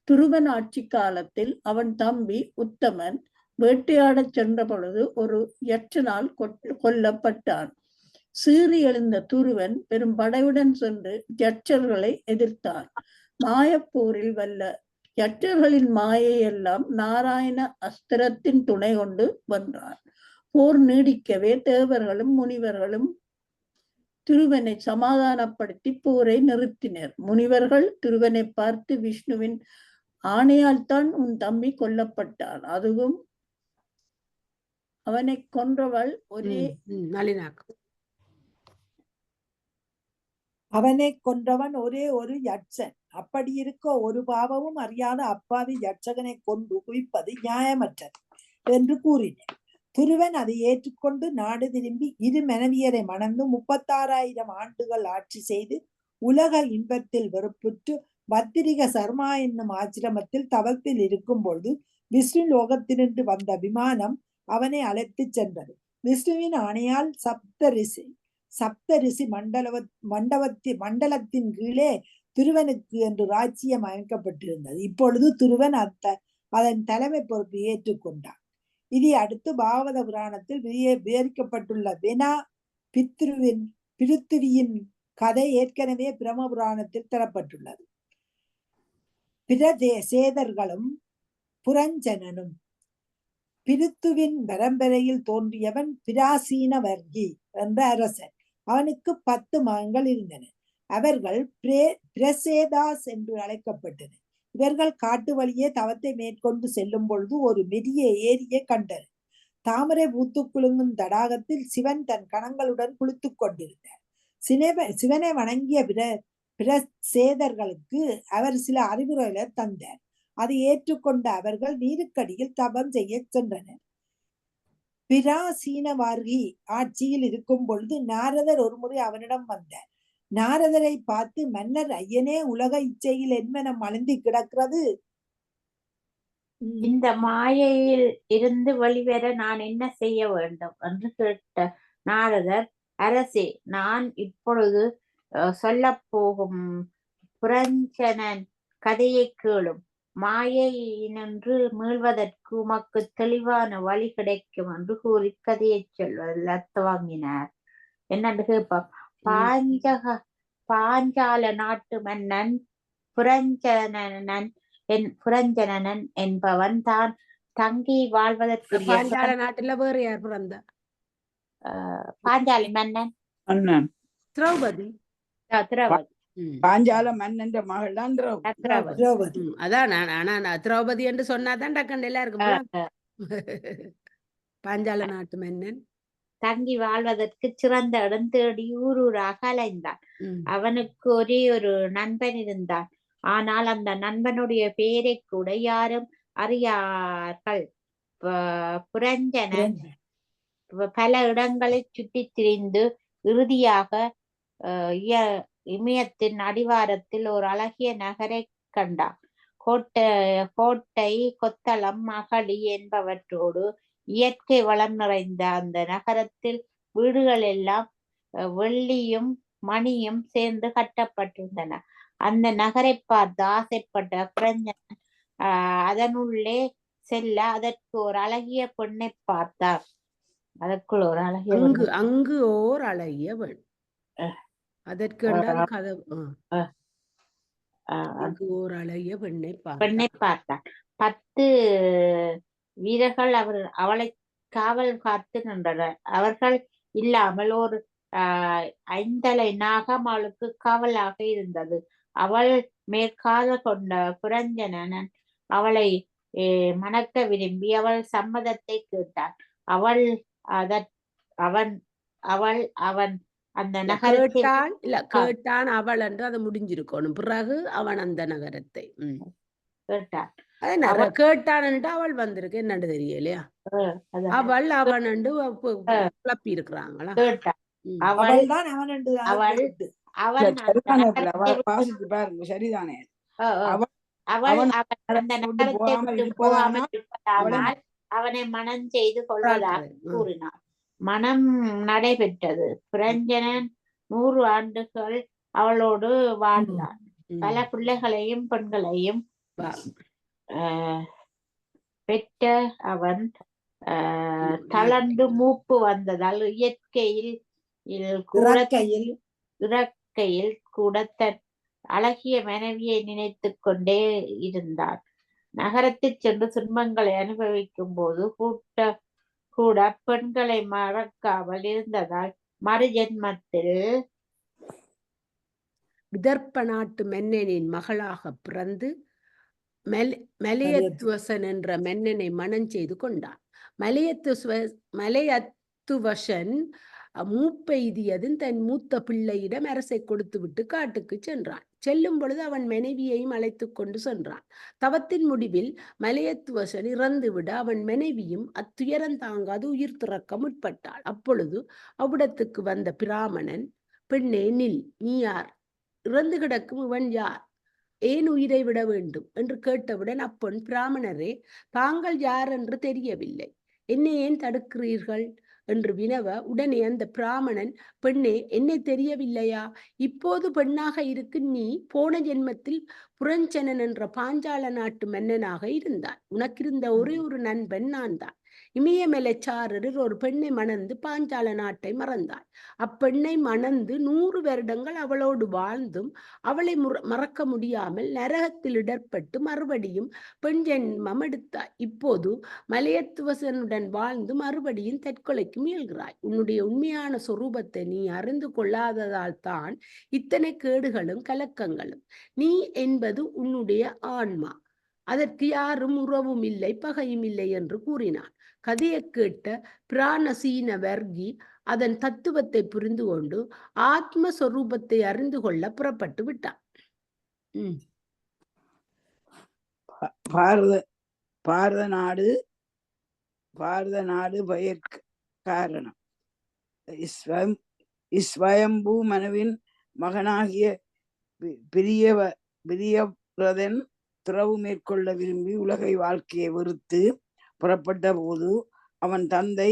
துருவன் ஆட்சி காலத்தில் அவன் தம்பி உத்தமன் வேட்டையாடச் சென்ற பொழுது ஒரு யட்சனால் கொல்லப்பட்டான். சீறி எழுந்த துருவன் பெரும் படையுடன் சென்று யட்சர்களை எதிர்த்தான். மாயப்போரில் வல்ல யட்சர்களின் மாயையெல்லாம் நாராயண அஸ்திரத்தின் துணை கொண்டு வென்றான். போர் நீடிக்கவே தேவர்களும் முனிவர்களும் துருவனை சமாதானப்படுத்தி போரை நிறுத்தினர். முனிவர்கள் துருவனை பார்த்து, விஷ்ணுவின் ஆணையால் தான் உன் தம்பி கொல்லப்பட்டான், அதுவும் அவனை கொன்றவள் ஒரே
அவனை கொன்றவன் ஒரே ஒரு யட்சன். அப்படி இருக்க ஒரு பாவமும் அறியாத அப்பாவி யட்சகனை கொண்டு குவிப்பது நியாயமற்றது என்று கூறினர். துருவன் அதை ஏற்றுக்கொண்டு நாடு திரும்பி இரு மனைவியரை மணந்து 36,000 ஆண்டுகள் ஆட்சி செய்து உலக இன்பத்தில் வெறுப்புற்று பத்திரிக சர்மா என்னும் ஆசிரமத்தில் தவத்தில் இருக்கும் பொழுது விஷ்ணு லோகத்தினின்று வந்த விமானம் அவனை அழைத்து சென்றது. விஷ்ணுவின் ஆணையால் சப்த ரிஷி மண்டலத்தின் கீழே துருவனுக்கு என்று ராஜ்யம் அமைக்கப்பட்டிருந்தது. இப்பொழுது துருவன் அதன் தலைமை பொறுப்பை ஏற்றுக்கொண்டான். இதை அடுத்து பாகவத புராணத்தில் விவரிக்கப்பட்டுள்ள வெனா பிருத்திவியின் கதை ஏற்கனவே பிரம்ம புராணத்தில் தரப்பட்டுள்ளது. பிரதேசேதர்களும் புரஞ்சனனும் பிருத்துவின் பரம்பரையில் தோன்றியவன் பிராசீனவர்கி என்ற அரசன். அவனுக்கு 10 மகன்கள் இருந்தனர். அவர்கள் பிரசேதாஸ் என்று அழைக்கப்பட்டனர். இவர்கள் காட்டு வழியே தவத்தை மேற்கொண்டு செல்லும் பொழுது ஒரு மெரிய ஏரியை கண்டனர். தாமரை பூத்து குலுங்கும் தடாகத்தில் சிவன் தன் கணங்களுடன் குளித்துக் கொண்டிருந்தார். சிவனை வணங்கிய பிரசேதர்களுக்கு அவர் சில அறிவுரைகளை தந்தார். அதை ஏற்றுக்கொண்ட அவர்கள் நீருக்கடியில் தபம் செய்ய சென்றனர். பிராசீனவார்கி ஆட்சியில் இருக்கும் பொழுது நாரதர் ஒருமுறை அவனிடம் வந்தார். நாரதரை பார்த்து, மன்னர் ஐயனே, உலக இச்சையில் என்மனம் அழிந்து கிடக்கிறது.
இந்த மாயையில் இருந்து வெளிவர நான் என்ன செய்ய வேண்டும் என்று கேட்ட நாரதர், அரசே, நான் இப்பொழுது சொல்ல போகும் புரஞ்சனன் கதையை கேளும். மாயையினின்று மீள்வதற்கு உமக்கு தெளிவான வழி கிடைக்கும் என்று கூறி கதையை சொல்வதில் துவங்கினார். என்னன்னு கேட்போம். பாஞ்சால நாட்டு மன்னன் புரஞ்சனன் என்பவன் தான் தங்கி வாழ்வதற்கு
பாஞ்சால நாட்டுல வேறு யார் பிறந்த?
பாஞ்சாலி மன்னன்
திரௌபதி.
பாஞ்சால மன்னன் மகள் தான்
திரௌபதி.
அதான் ஆனா திரௌபதி என்று சொன்னாதான் டக்குன்னு எல்லாருக்கும் பாஞ்சால நாட்டு மன்னன்
தங்கி வாழ்வதற்கு சிறந்த இடம் தேடி ஊரூராக அலைந்தான். அவனுக்கு ஒரே ஒரு நண்பன் இருந்தான். ஆனால் அந்த நண்பனுடைய பெயரை கூட யாரும் அறியார்கள். புரஞ்சனன் பல இடங்களை சுற்றி திரிந்து இறுதியாக இமயத்தின் அடிவாரத்தில் ஒரு அழகிய நகரை கண்டான். கோட்டை, கொத்தளம், மகளி என்பவற்றோடு இயற்கை வளம் நிறைந்த அந்த நகரத்தில் வீடுகள் எல்லாம் வெள்ளியும் மணியும் சேர்ந்து கட்டப்பட்டிருந்தன. அந்த நகரை பார்த்து ஆசைப்பட்ட புரஞ்சனன் அதனுள்ளே செல்ல அதற்கு ஒரு அழகிய பெண்ணை பார்த்தார். அதற்குள் ஒரு அழகிய
அங்கு ஓர் அழகிய பெண். அதற்கு ஓர் அழகிய பெண்ணை
பார்த்தார். 10 வீரர்கள் அவளை காவல் காத்து நின்றனர். அவர்கள் இல்லாமல் ஒரு 5 நாகம் அவளுக்கு காவலாக இருந்தது. அவள் மேற்காதல் கொண்ட புரஞ்சனன் அவளை மணக்க விரும்பி அவள் சம்மதத்தை கேட்டான். அவன் அந்த நகரத்தில்
கேட்டான். அவள் என்று அது முடிஞ்சிருக்கணும். பிறகு அவன் அந்த நகரத்தை
கேட்டான்.
கேட்டான் அவள் வந்திருக்கு என்னன்னு தெரியலையா? அவள் அவன் குழப்பி இருக்கிறாங்களா?
சரிதானே?
அவள்
அவன்
அவன் அந்த
விட்டு
நகரத்தை
போகாமல்
விட்டு
இருப்பதானால்
போகாமல் இருப்பதானால் அவனை மனம் செய்து கொள்வதாக கூறினார். மனம் நடைபெற்றது. பிரஞ்சனன் 100 ஆண்டுகள் அவளோடு வாழ்ந்தான். பல பிள்ளைகளையும் பெண்களையும் பெற்ற அவன் தளர்ந்து மூப்பு வந்ததால் இயற்கையில் கூட தன் அழகிய மனைவியை நினைத்து கொண்டே இருந்தான். நகரத்தில் சென்று துன்பங்களை அனுபவிக்கும் போது கூட பெண்களை மறக்காமல் இருந்ததால் மறு ஜென்மத்தில்
விதர்ப்ப நாட்டு மன்னனின் மகளாக பிறந்து மலையத்துவசன் என்ற மன்னனை மனம் செய்து கொண்டான். மலையத்துவசன் மூப்பெய்தியதும் தன் மூத்த பிள்ளையிடம் அரசை கொடுத்து விட்டு காட்டுக்கு சென்றான். செல்லும் பொழுது அவன் மனைவியையும் அழைத்து கொண்டு சென்றான். தவத்தின் முடிவில் மலையத்துவசன் இறந்துவிட அவன் மனைவியும் அத்துயரம் தாங்காது உயிர் துறக்க முற்பட்டாள். அப்பொழுது அவ்விடத்துக்கு வந்த பிராமணன், பெண்ணே நில், நீ யார்? இறந்து கிடக்கும் இவன் யார்? ஏன் உயிரை விட வேண்டும் என்று கேட்டவுடன் அப்பெண், பிராமணரே, தாங்கள் யார் என்று தெரியவில்லை, என்னை ஏன் தடுக்கிறீர்கள் என்று வினவ, உடனே அந்த பிராமணன், பெண்ணே, என்னை தெரியவில்லையா? இப்போது பெண்ணாக இருக்கும் நீ போன ஜென்மத்தில் புரஞ்சனன் என்ற பாஞ்சால நாட்டு மன்னனாக இருந்தாய். உனக்கிருந்த ஒரே ஒரு நண்பன் நான் தான். இமயமலைச்சாரர் ஒரு பெண்ணை மணந்து பாஞ்சால நாட்டை மறந்தாள். அப்பெண்ணை மணந்து 100 வருடங்கள் அவளோடு வாழ்ந்தும் அவளை மறக்க முடியாமல் நரகத்தில் இடர்பட்டு மறுபடியும் பெண் ஜென்மம் எடுத்தாய். இப்போது மலையத்துவசனுடன் வாழ்ந்து மறுபடியும் தற்கொலைக்கு முயல்கிறாய். உன்னுடைய உண்மையான சொரூபத்தை நீ அறிந்து கொள்ளாததால் தான் இத்தனை கேடுகளும் கலக்கங்களும். நீ என்பது உன்னுடைய ஆன்மா, அதற்கு யாரும் உறவும் இல்லை, பகையும் இல்லை என்று கூறினான். கதையை கேட்ட பிராணசீன வர்கி அதன் தத்துவத்தை புரிந்து கொண்டு ஆத்மஸ்வரூபத்தை அறிந்து கொள்ள புறப்பட்டு விட்டான்.
பாரத நாடு பெயர் காரணம். ஸ்வயம்பூ மனுவின் மகனாகிய பிரியவிரதன் துறவு மேற்கொள்ள விரும்பி உலகை வாழ்க்கையை வெறுத்து புறப்பட்ட போது அவன் தந்தை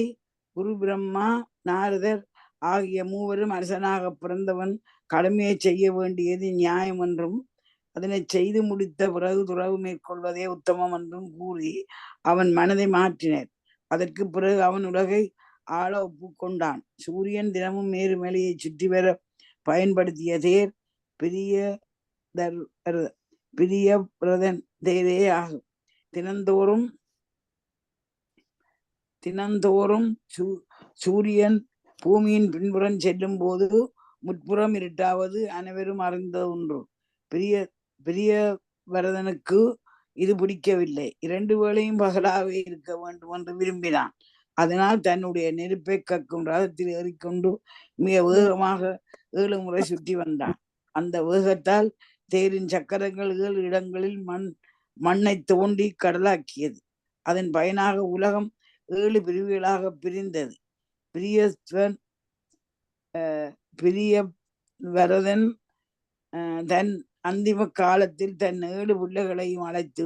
குரு பிரம்மா, நாரதர் ஆகிய மூவரும் அரசனாக பிறந்தவன் கடமையை செய்ய வேண்டியது நியாயம் என்றும் அதனை செய்து முடித்த பிறகு துறவு மேற்கொள்வதே உத்தமம் என்றும் கூறி அவன் மனதை மாற்றினர். அதற்கு பிறகு அவன் உலகை ஆள ஒப்புக்கொண்டான். சூரியன் தினமும் மேருமலையை சுற்றி வர பயன்படுத்திய தேர் பிரியவிரதன் தேரே ஆகும். தினந்தோறும் சூரியன் பூமியின் பின்புறம் செல்லும் போது முற்புறம் இருட்டாவது அனைவரும் அறிந்த ஒன்று. பிரியவிரதனுக்கு இது பிடிக்கவில்லை. 2 வேளையும் பகலாகவே இருக்க வேண்டும் என்று விரும்பினான். அதனால் தன்னுடைய நெருப்பை கக்கும் ரதத்தில் ஏறிக்கொண்டு மிக வேகமாக 7 முறை சுற்றி வந்தான். அந்த வேகத்தால் தேரின் சக்கரங்கள் 7 இடங்களில் மண்ணை தோண்டி கடலாக்கியது. அதன் பயனாக உலகம் 7 பிரிவுகளாக பிரிந்தது. பிரியவிரதன் தன் அந்திம காலத்தில் தன் 7 பிள்ளைகளையும் அழைத்து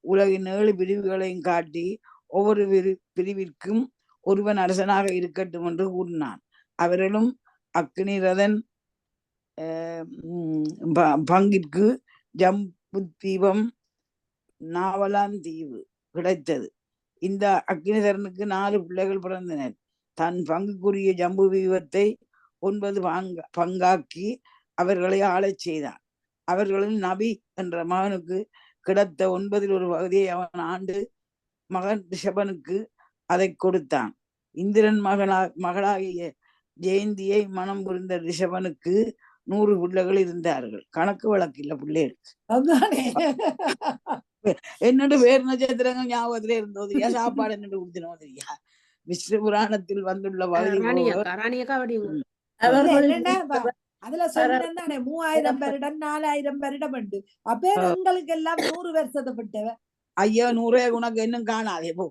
உலகின் 7 பிரிவுகளையும் காட்டி ஒவ்வொரு பிரிவிற்கும் ஒருவன் அரசனாக இருக்கட்டும் என்று கூறினான். அவர்களும் அக்னிரதன் பங்கிற்கு ஜம்பு தீபம், நாவலான் தீவு கிடைத்தது. இந்த அக்னிதரனுக்கு 4 பிள்ளைகள் பிறந்தனர். தன் பங்குக்குரிய ஜம்பு தீபத்தை 9 பங்காக்கி அவர்களை ஆளச் செய்தான். அவர்களின் நபி என்ற மகனுக்கு கிடைத்த 9 ஒரு பகுதியை அவன் ஆண்டு மகன் ரிஷபனுக்கு அதை கொடுத்தான். இந்திரன் மகளாகிய ஜெயந்தியை மனம் புரிந்த ரிஷபனுக்கு 100 பிள்ளைகள் இருந்தார்கள். கணக்கு வழக்கில்ல பிள்ளைகளுக்கு. என்னோட பேர் நட்சத்திரங்கள் ஞாபகத்திலே இருந்தோதியா, சாப்பாடு என்னோட கொடுத்தினோதியா. விஷ்ணு புராணத்தில் வந்துள்ள
அதுல சொல்லிருந்தானே 3000 வருடம் 4000 வருடம் உண்டு. அப்ப எங்களுக்கு எல்லாம் 100 வருஷத்தை விட்டவ.
ஐயா 100 உனக்கு இன்னும் காணாதே போ.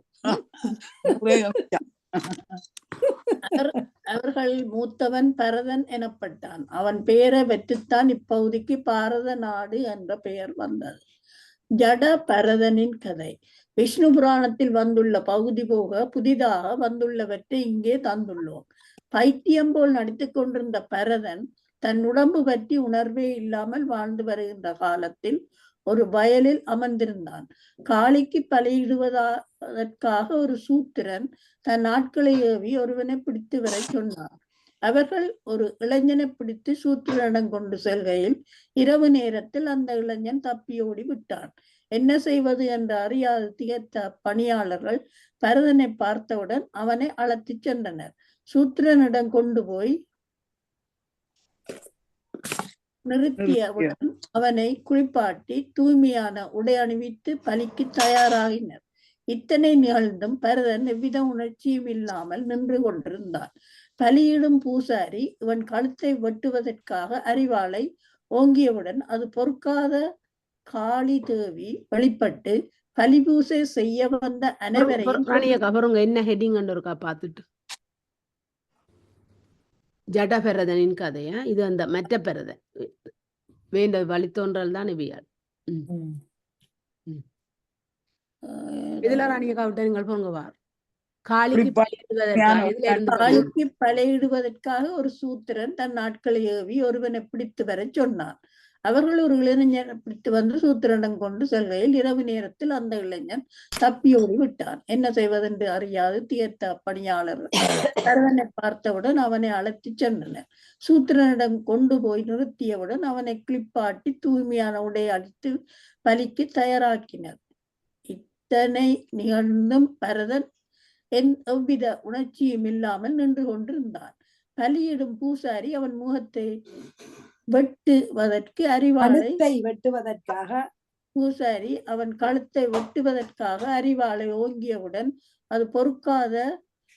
அவர்கள் மூத்தவன் பரதன் எனப்பட்டான். அவன் பெயரை வெற்றுத்தான் இப்பகுதிக்கு பாரத நாடு என்ற பெயர் வந்தது. ஜட பரதனின் கதை. விஷ்ணு புராணத்தில் வந்துள்ள பகுதி போக புதிதாக வந்துள்ளவற்றை இங்கே தந்துள்ளோம். பைத்தியம் போல் நடித்துக் கொண்டிருந்த பரதன் தன் உடம்பு பற்றி உணர்வே இல்லாமல் வாழ்ந்து வருகின்ற காலத்தில் ஒரு வயலில் அமர்ந்திருந்தான். காளிக்கு பலியிடுவதற்காக ஒரு சூத்திரன் தன் ஆட்களை ஏவி ஒருவனை பிடித்து வர சொன்னார். அவர்கள் ஒரு இளைஞனை பிடித்து சூத்திரனிடம் கொண்டு செல்கையில் இரவு நேரத்தில் அந்த இளைஞன் தப்பியோடி விட்டான். என்ன செய்வது என்று அறியாது திகைத்த பணியாளர்கள் பரதனை பார்த்தவுடன் அவனை அழைத்துச் சென்றனர். சூத்திரனிடம் கொண்டு போய் நிறுத்தியவுடன் அவனை குளிப்பாட்டி தூய்மையான உடை அணிவித்து பலிக்கு தயாராகினர். இத்தனை நிகழ்ந்தும் பரதன் எவ்வித உணர்ச்சியும் இல்லாமல் நின்று கொண்டிருந்தான். பலியிடும் பூசாரி இவன் கழுத்தை வெட்டுவதற்காக அரிவாளை ஓங்கியவுடன் அது பொறுக்காத காளி தேவி வெளிப்பட்டு பலிபூசை செய்ய வந்த அனைவரையும்
என்ன ஹெட்டிங் இருக்கா பார்த்துட்டு ஜட பெரதனின் கதையா இது அந்த மற்ற பெரதன் வேண்ட வழித்தோன்றல் தான் இவியால். இதுல ராணியக்கா விட்ட நீங்கள் போங்க வார். காளிக்கு
பலியிடுவதற்காக ஒரு சூத்திரன் தன் நாட்களை ஏவி ஒருவனை பிடித்து வர சொன்னான். அவர்கள் ஒரு இளைஞனை பிடித்து வந்து சூத்திரனிடம் கொண்டு செல்கையில் இரவு நேரத்தில் அந்த இளைஞன் தப்பியோடி விட்டான். என்ன செய்வதென்று அறியாது திகைத்த பணியாளர்கள் பரதனை பார்த்தவுடன் அவனை அழைத்து சென்றனர். சூத்திரனிடம் கொண்டு போய் நிறுத்தியவுடன் அவனை கிளிப்பாட்டி தூய்மையான உடை அடித்து பலிக்கு தயாராக்கினர். இத்தனை நிகழ்ந்தும் பரதன் எவ்வித உணர்ச்சியும் இல்லாமல் நின்று கொண்டிருந்தான். பலியிடும் பூசாரி அவன் முகத்தை வெட்டுவதற்கு அரிவாளை
வெட்டுவதற்காக
பூசாரி அவன் கழுத்தை வெட்டுவதற்காக அரிவாளை ஓங்கியவுடன் அது பொறுக்காத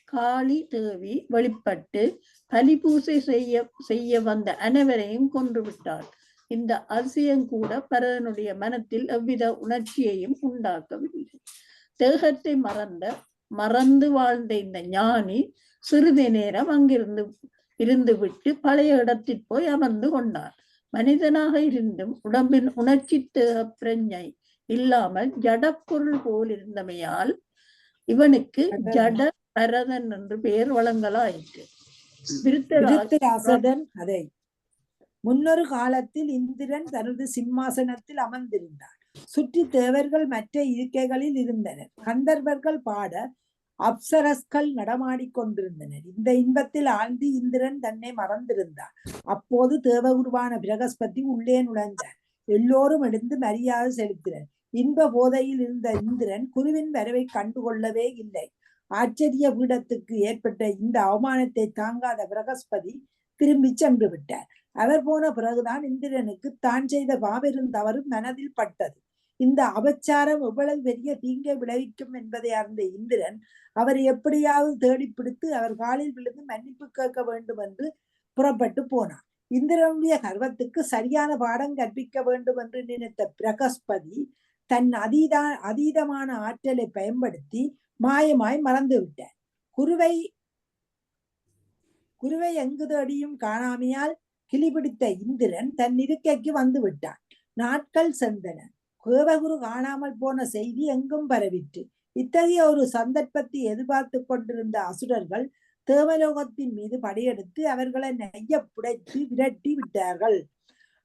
காளி தேவி வெளிப்பட்டு பலி பூசை செய்ய வந்த அனைவரையும் கொன்று விட்டாள். இந்த அதிசயம் கூட பரதனுடைய மனத்தில் எவ்வித உணர்ச்சியையும் உண்டாக்கவில்லை. தேகத்தை மறந்து வாழ்ந்த இந்த ஞானி சிறிது நேரம் இருந்து விட்டு பழைய இடத்தில் போய் அமர்ந்து கொண்டார். மனிதனாக இருந்தும் உடம்பின் உணர்ச்சி பிரஞை இல்லாமல் ஜடப்பொருள் போல் இருந்தமையால் இவனுக்கு ஜட பரதன் என்று பெயர் வழங்கலாயிற்று.
விருத்தராசதன் கதை. முன்னொரு காலத்தில் இந்திரன் தனது சிம்மாசனத்தில் அமர்ந்திருந்தார். சுற்றி தேவர்கள் மற்ற இருக்கைகளில் இருந்தனர். கந்தர்வர்கள் பாட அப்சரஸ்கள் நடமாடிக்கொண்டிருந்தனர். இந்த இன்பத்தில் ஆழ்ந்து இந்திரன் தன்னை மறந்திருந்தார். அப்போது தேவ உருவான பிரகஸ்பதி உள்ளே நுழைந்தார். எல்லோரும் எழுந்து மரியாதை செலுத்தினர். இன்ப போதையில் இருந்த இந்திரன் குருவின் வரவை கண்டுகொள்ளவே இல்லை. ஆச்சரிய பீடத்துக்கு ஏற்பட்ட இந்த அவமானத்தை தாங்காத பிரகஸ்பதி திரும்பி சென்று விட்டார். அவர் போன பிறகுதான் இந்திரனுக்கு தான் செய்த பாபெரும் தவறு மனதில் பட்டது. இந்த அபச்சாரம் எவ்வளவு பெரிய தீங்கை விளைவிக்கும் என்பதை அறிந்த இந்திரன் அவரை எப்படியாவது தேடி பிடித்து அவர் காலில் விழுந்து மன்னிப்பு கேட்க வேண்டும் என்று புறப்பட்டு போனார். இந்திரனுடைய கர்வத்துக்கு சரியான பாடம் கற்பிக்க வேண்டும் என்று நினைத்த பிரகஸ்பதி தன் அதீதமான ஆற்றலை பயன்படுத்தி மாயமாய் மறந்து விட்டார். குருவை எங்கு தேடியும் காணாமையால் கிளிபிடித்த இந்திரன் தன் இருக்கைக்கு வந்து விட்டான். நாட்கள் சென்றன. தேவகுரு காணாமல் போன செய்தி எங்கும் பரவிற்று. இத்தகைய ஒரு சந்தர்ப்பத்தை எதிர்பார்த்து கொண்டிருந்த அசுரர்கள் தேவலோகத்தின் மீது படையெடுத்து அவர்களை நெய்ய புடைத்து விரட்டி விட்டார்கள்.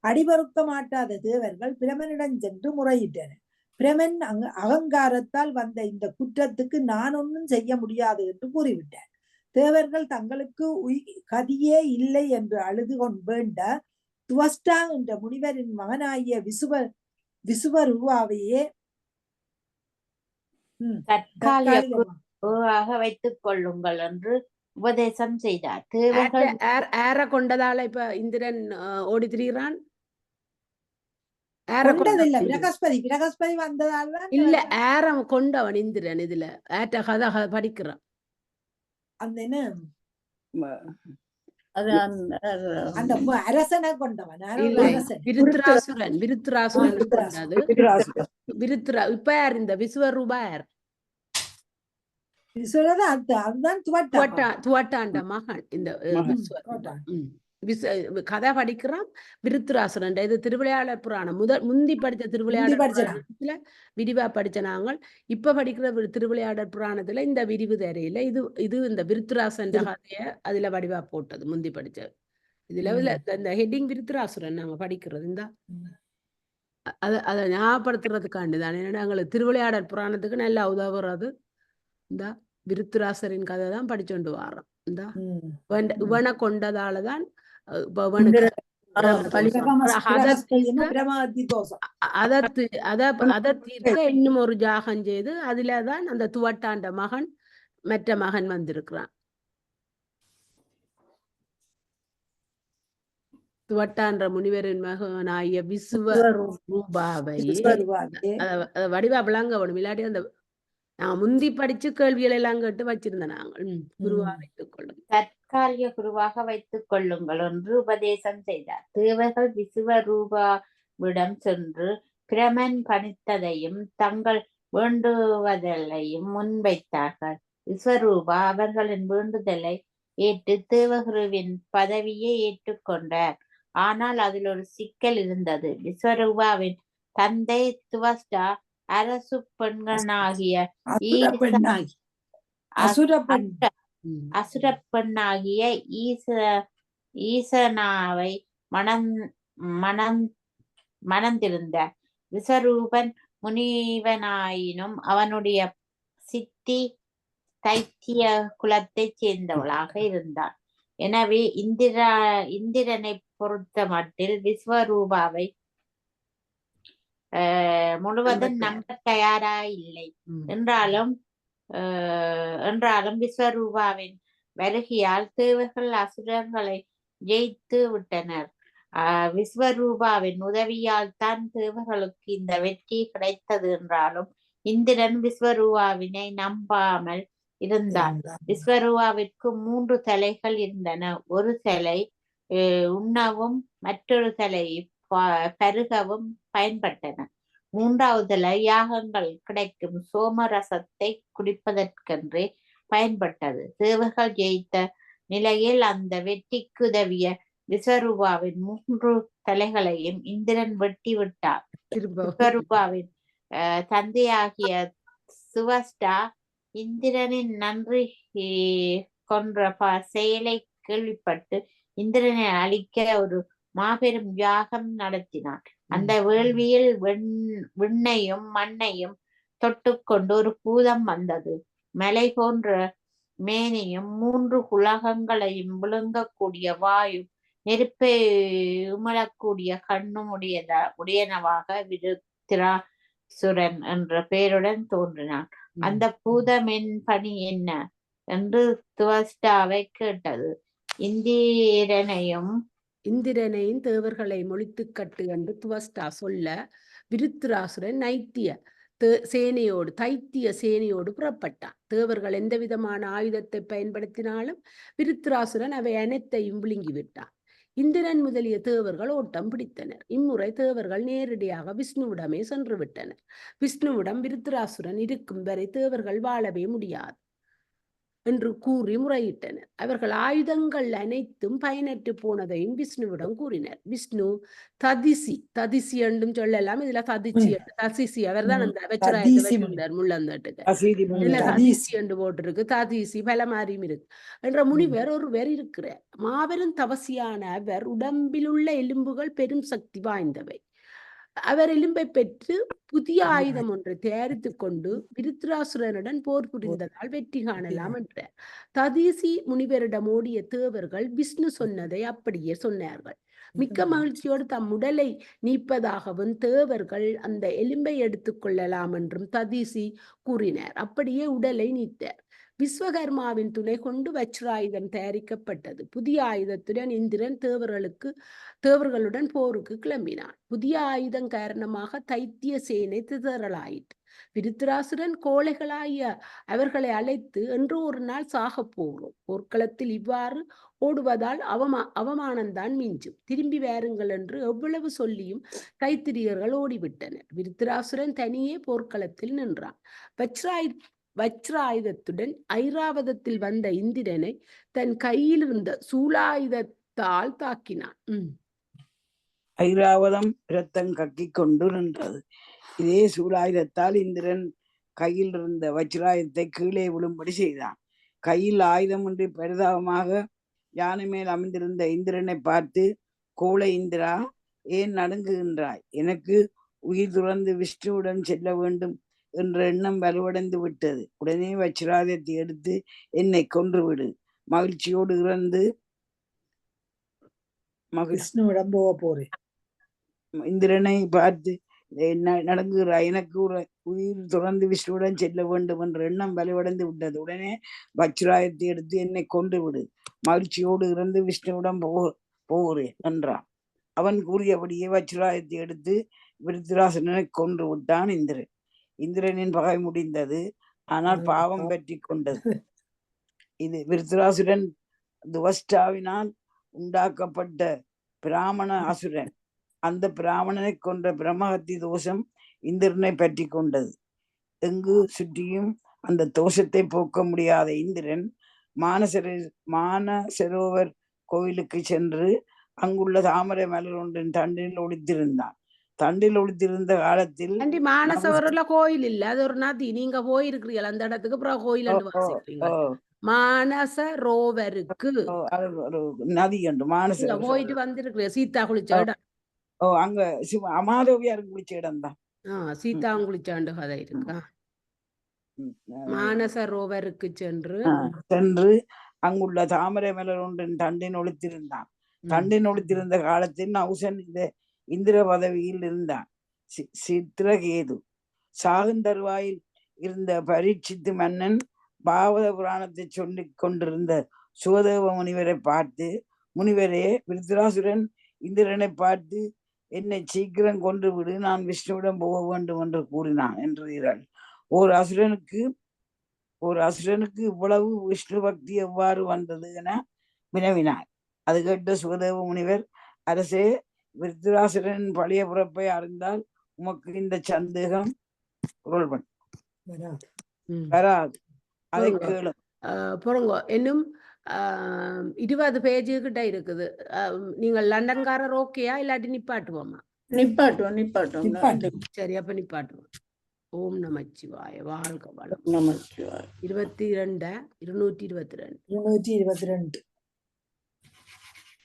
அடிபொறுக்க மாட்டாத தேவர்கள் பிரமனிடம் சென்று முறையிட்டனர். பிரமன் அகங்காரத்தால் வந்த இந்த குற்றத்துக்கு நான் ஒன்றும் செய்ய முடியாது என்று கூறிவிட்டார். தேவர்கள் தங்களுக்கு கதியே இல்லை என்று அழுது வேண்ட துவஸ்டா என்ற முனிவரின் மகனாகிய விசுவருவாவையே
வைத்துக் கொள்ளுங்கள் என்று உபதேசம் செய்தார்.
ஏற கொண்டதால இப்ப இந்திரன் ஓடி திரிகிறான்.
பிரகஸ்பதி வந்ததால
இல்ல ஏறம் கொண்டவன் இந்திரன். இதுல ஏற்ற கதை படிக்கிறான்.
அந்த அந்த அரசனை கொண்டவன்
விருத்ராசுரன். இப்ப யார் இந்த விஸ்வரூபா யார்?
அதுதான் துவட்டாண்ட
மகன். இந்த கதை படிக்கிறான் விருத்துராசுரன். இது திருவிளையாடற் புராணம் முந்தி படித்த
முந்தி
திருவிளையாடற்
படிச்சனா
புராணத்துல விரிவா படிச்ச நாங்கள். இப்ப படிக்கிற திருவிளையாடற் புராணத்துல இந்த விரிவு தெரியல. இது இந்த விருத்துராசன் கதைய அதுல வடிவா போட்டது முந்தி படிச்ச இதுல இந்த ஹெட்டிங் விருத்துராசுரன் நாங்க படிக்கிறது. இந்த அதை ஞாபகப்படுத்துறதுக்காண்டி தான். ஏன்னா எங்களுக்கு திருவிளையாடற் புராணத்துக்கு நல்லா உதவுறது இந்த விருத்துராசரின் கதை தான் படிச்சோண்டு வாரோம். இந்த இவனை கொண்டதாலதான் அதை தீர்க்க இன்னும் ஒரு ஜாகம் செய்து அதுலதான் அந்த துவட்டாண்ட மகன் மற்ற மகன் வந்திருக்கிறான். துவட்டான்ற முனிவரின் மகனாகிய விஸ்வரூபாவை வடிவா விளங்க வேணும். இல்லாட்டி அந்த நான் முந்தி படிச்சு கேள்விகள் எல்லாம் கேட்டு வச்சிருந்தேன். நாங்கள் குருவா வைத்துக் கொள்ளும்
தற்காலிக குருவாக வைத்துக் கொள்ளுங்கள் என்று உபதேசம் செய்தார். தேவர்கள் விஸ்வரூபாவிடம் சென்று பிரமன் பணித்ததையும் தங்கள் வேண்டுவதையும் முன்வைத்தார்கள். விஸ்வரூபா அவர்களின் வேண்டுதலை ஏற்று தேவகுருவின் பதவியை ஏற்றுக்கொண்டார். ஆனால் அதில் ஒரு சிக்கல் இருந்தது. விஸ்வரூபாவின் தந்தை துவஸ்டா அரசு பெண்களாகிய அசுர பெண்ணாகிய ஈசனாவை மணந்திருந்தார். விஸ்வரூபன் முனிவனாயினும் அவனுடைய சித்தி தைத்திய குலத்தைச் சேர்ந்தவளாக இருந்தார். எனவே இந்திரனை பொறுத்த மட்டில் விஸ்வரூபாவை முழுவதும் நம்ப தயாராயில்லை. என்றாலும் விஸ்வரூபாவின் வருகையால் தேவர்கள் அசுரர்களை ஜெயித்து விட்டனர். விஸ்வரூபாவின் உதவியால் தான் தேவர்களுக்கு இந்த வெற்றி கிடைத்தது என்றாலும் இந்திரன் விஸ்வரூபாவினை நம்பாமல் இருந்தான். விஸ்வரூபாவிற்கு 3 தலைகள் இருந்தன. ஒரு தலை உண்ணவும் மற்றொரு தலை பருகவும் பயன்பட்டன. 3வது தலை யாகங்கள் கிடைக்கும் சோமரசத்தை குடிப்பதற்கென்றே பயன்பட்டது. தேவர்கள் ஜெயித்த நிலையில் அந்த வெற்றிக்கு உதவிய விஸ்வரூபாவின் 3 தலைகளையும் இந்திரன் வெட்டி விட்டார். விஸ்வரூபாவின் தந்தையாகிய சுவஸ்டா இந்திரனின் நன்றி கொன்ற செயலை கேள்விப்பட்டு இந்திரனை அழிக்க ஒரு மாபெரும் யாகம் நடத்தினான். அந்த வேள்வியில் விண்ணையும் மண்ணையும் தொட்டுக்கொண்டு ஒரு பூதம் வந்தது. மலை போன்ற மேனியும் 3 உலகங்களையும் விழுங்கக்கூடிய வாயு நெருப்பை உமிழக்கூடிய கண்ணும் உடையனவாக விருத்திராசுரன் என்ற பெயருடன் தோன்றினான். அந்த பூதமின் பணி என்ன என்று துவஸ்டாவை கேட்டது.
இந்திரனையும் தேவர்களை மொழித்து கட்டு என்று துவஸ்டா சொல்ல விருத்திராசுரன் தைத்திய சேனையோடு புறப்பட்டான். தேவர்கள் எந்த விதமான ஆயுதத்தை பயன்படுத்தினாலும் விருத்திராசுரன் அவை அனைத்தையும் விழுங்கிவிட்டான். இந்திரன் முதலிய தேவர்கள் ஓட்டம் பிடித்தனர். இம்முறை தேவர்கள் நேரடியாக விஷ்ணுவிடமே சென்று விட்டனர். விஷ்ணுவிடம் விருத்திராசுரன் இருக்கும் வரை தேவர்கள் வாழவே முடியாது என்று கூறி முறையிட்டனர். அவர்கள் ஆயுதங்கள் அனைத்தும் பயனற்று போனதையும் விஷ்ணுவிடம் கூறினர். விஷ்ணு ததிசி என்றும் சொல்லலாம். இதுல ததிசி அவர்தான் அந்த வச்சிருந்தார் முள்ளந்தட்டுக்கு ததிசி என்று போட்டிருக்கு. ததிசி பல மாதிரியும் இருக்கு என்ற முனிவர் ஒருவர் இருக்கிறார். மாபெரும் தவசியான அவர் உடம்பில் உள்ள எலும்புகள் பெரும் சக்தி வாய்ந்தவை. அவர் எலும்பை பெற்று புதிய ஆயுதம் ஒன்றை தயாரித்துக் கொண்டு விருத்திராசுரனுடன் போர் புரிந்ததால் வெற்றி காணலாம் என்றார். ததீசி முனிவரிடம் ஓடிய தேவர்கள் விஷ்ணு சொன்னதை அப்படியே சொன்னார்கள். மிக்க மகிழ்ச்சியோடு தம் உடலை நீப்பதாகவும் தேவர்கள் அந்த எலும்பை எடுத்துக் கொள்ளலாம் என்றும் ததீசி கூறினார். அப்படியே உடலை நீத்தார். விஸ்வகர்மாவின் துணை கொண்டு வஜ்ராயுதம் தயாரிக்கப்பட்டது. புதிய ஆயுதத்துடன் இந்திரன் தேவர்களுடன் போருக்கு கிளம்பினான். புதிய ஆயுதம் காரணமாக தைத்திய சேனை திதறலாயிற்று. விருத்திராசுரன் கோழைகளாகிய அவர்களை அழைத்து என்று ஒரு நாள் சாக போகிறோம். போர்க்களத்தில் இவ்வாறு ஓடுவதால் அவமானம்தான் மிஞ்சும். திரும்பி வாருங்கள் என்று எவ்வளவு சொல்லியும் தைத்திரியர்கள் ஓடிவிட்டனர். விருத்திராசுரன் தனியே போர்க்களத்தில் நின்றான். வஜ்ராயுதத்துடன் ஐராவதத்தில் வந்த இந்திரனை தன் கையில் இருந்த சூலாயுதத்தை கரத்தால் தாக்கினான்.
ஐராவதம் இரத்தம் கக்கிக் கொண்டு நின்றது. இதே சூலாயுதத்தால் இந்திரன் கையில் இருந்த வஜ்ராயுதத்தை கீழே விழும்படி செய்தான். கையில் ஆயுதமின்றி பரிதாபமாக யானை மேல் அமைந்திருந்த இந்திரனை பார்த்து, கோளை இந்திரா, ஏன் நடுங்குகின்றாய்? எனக்கு உயிர் துறந்து விஷ்ணுவுடன் செல்ல வேண்டும் என்ற எண்ணம் வலுவடைந்து விட்டது. உடனே வஜ்ராயுதத்தை எடுத்து என்னை கொன்று விடு. மகிழ்ச்சியோடு இறந்து
விஷ்ணுவிடம் போக போறேன்.
இந்திரனை பார்த்து நடங்குகிறாய், எனக்கு உயிர் துறந்து விஷ்ணுவுடன் செல்ல வேண்டும் என்ற எண்ணம் வலுவடைந்து விட்டது. உடனே வஜ்ராயுதத்தை எடுத்து என்னை கொன்று விடு. மகிழ்ச்சியோடு இறந்து விஷ்ணுவிடம் போகிறேன் என்றான். அவன் கூறியபடியே வஜ்ராயுதத்தை எடுத்து விருத்திராசுரனை கொன்று விட்டான் இந்திரன். இந்திரனின் பகை முடிந்தது, ஆனால் பாவம் பற்றி கொண்டது. இது விருத்திராசுரன் துவஷ்டாவினால் உண்டாக்கப்பட்ட பிராமண அசுரன். அந்த பிராமணனை கொன்ற பிரம்மஹத்தி தோஷம் இந்திரனை பற்றி கொண்டது. எங்கு சுற்றியும் அந்த தோஷத்தை போக்க முடியாத இந்திரன் மானசரோவர் கோயிலுக்கு சென்று அங்குள்ள தாமரை மலர் ஒன்றின் தண்டில் ஒளித்திருந்தான். தண்டில் ஒளித்திருந்த காலத்தில்
மானசரோவர்ல கோயில் இல்ல, அது ஒரு நதி. நீங்க போயிருக்கிறீர்கள் அந்த இடத்துக்கு, அப்புறம் கோயில் மானசரோவருக்கு
நதி என்று மானச
போயிட்டு வந்திருக்கிறீங்க. சீதா குளிச்ச இடம்.
அங்க அமாதவியார் குளிச்ச இடம் தான்.
சீதா குளிச்சாண்டு கதை இருக்கா. மானசரோவருக்கு
சென்று அங்குள்ள தாமரை மலர் ஒன்றின் தண்டின் ஒளித்திருந்தான். தண்டின் ஒளித்திருந்த காலத்தில் நவுசன் இந்திர பதவியில் இருந்தான். சித்திரகேது சாகுந்தருவாயில் இருந்த பரீட்சித்து மன்னன் பாகவத புராணத்தை சொல்லிக் கொண்டிருந்த சுகதேவ முனிவரை பார்த்து, முனிவரே, விருத்திராசுரன் இந்திரனை பார்த்து என்னை சீக்கிரம் கொன்று விடு, நான் விஷ்ணுவிடம் போக வேண்டும் என்று கூறினான் என்றீர்கள். ஓர் அசுரனுக்கு இவ்வளவு விஷ்ணு பக்தி எவ்வாறு வந்தது என வினவினார். அது கேட்ட சுகதேவ முனிவர், அரசே, விருத்திராசுரனின் பழைய பிறப்பை அறிந்தால் உமக்கு இந்த சந்தேகம் வராது. அதை கேளு.
பொறுங்க, இன்னும் 20 பேஜ் கிட்ட இருக்குது. நீங்கள் லண்டன்காரர் ஓகேயா, இல்லாட்டி நிப்பாட்டுவோமா?
நிப்பாட்டுவோம்.
சரி, அப்ப நிப்பாட்டுவோம். ஓம் நமச்சிவாய. வாழ்க வளம்.
நமச்சிவாய.
22 222
222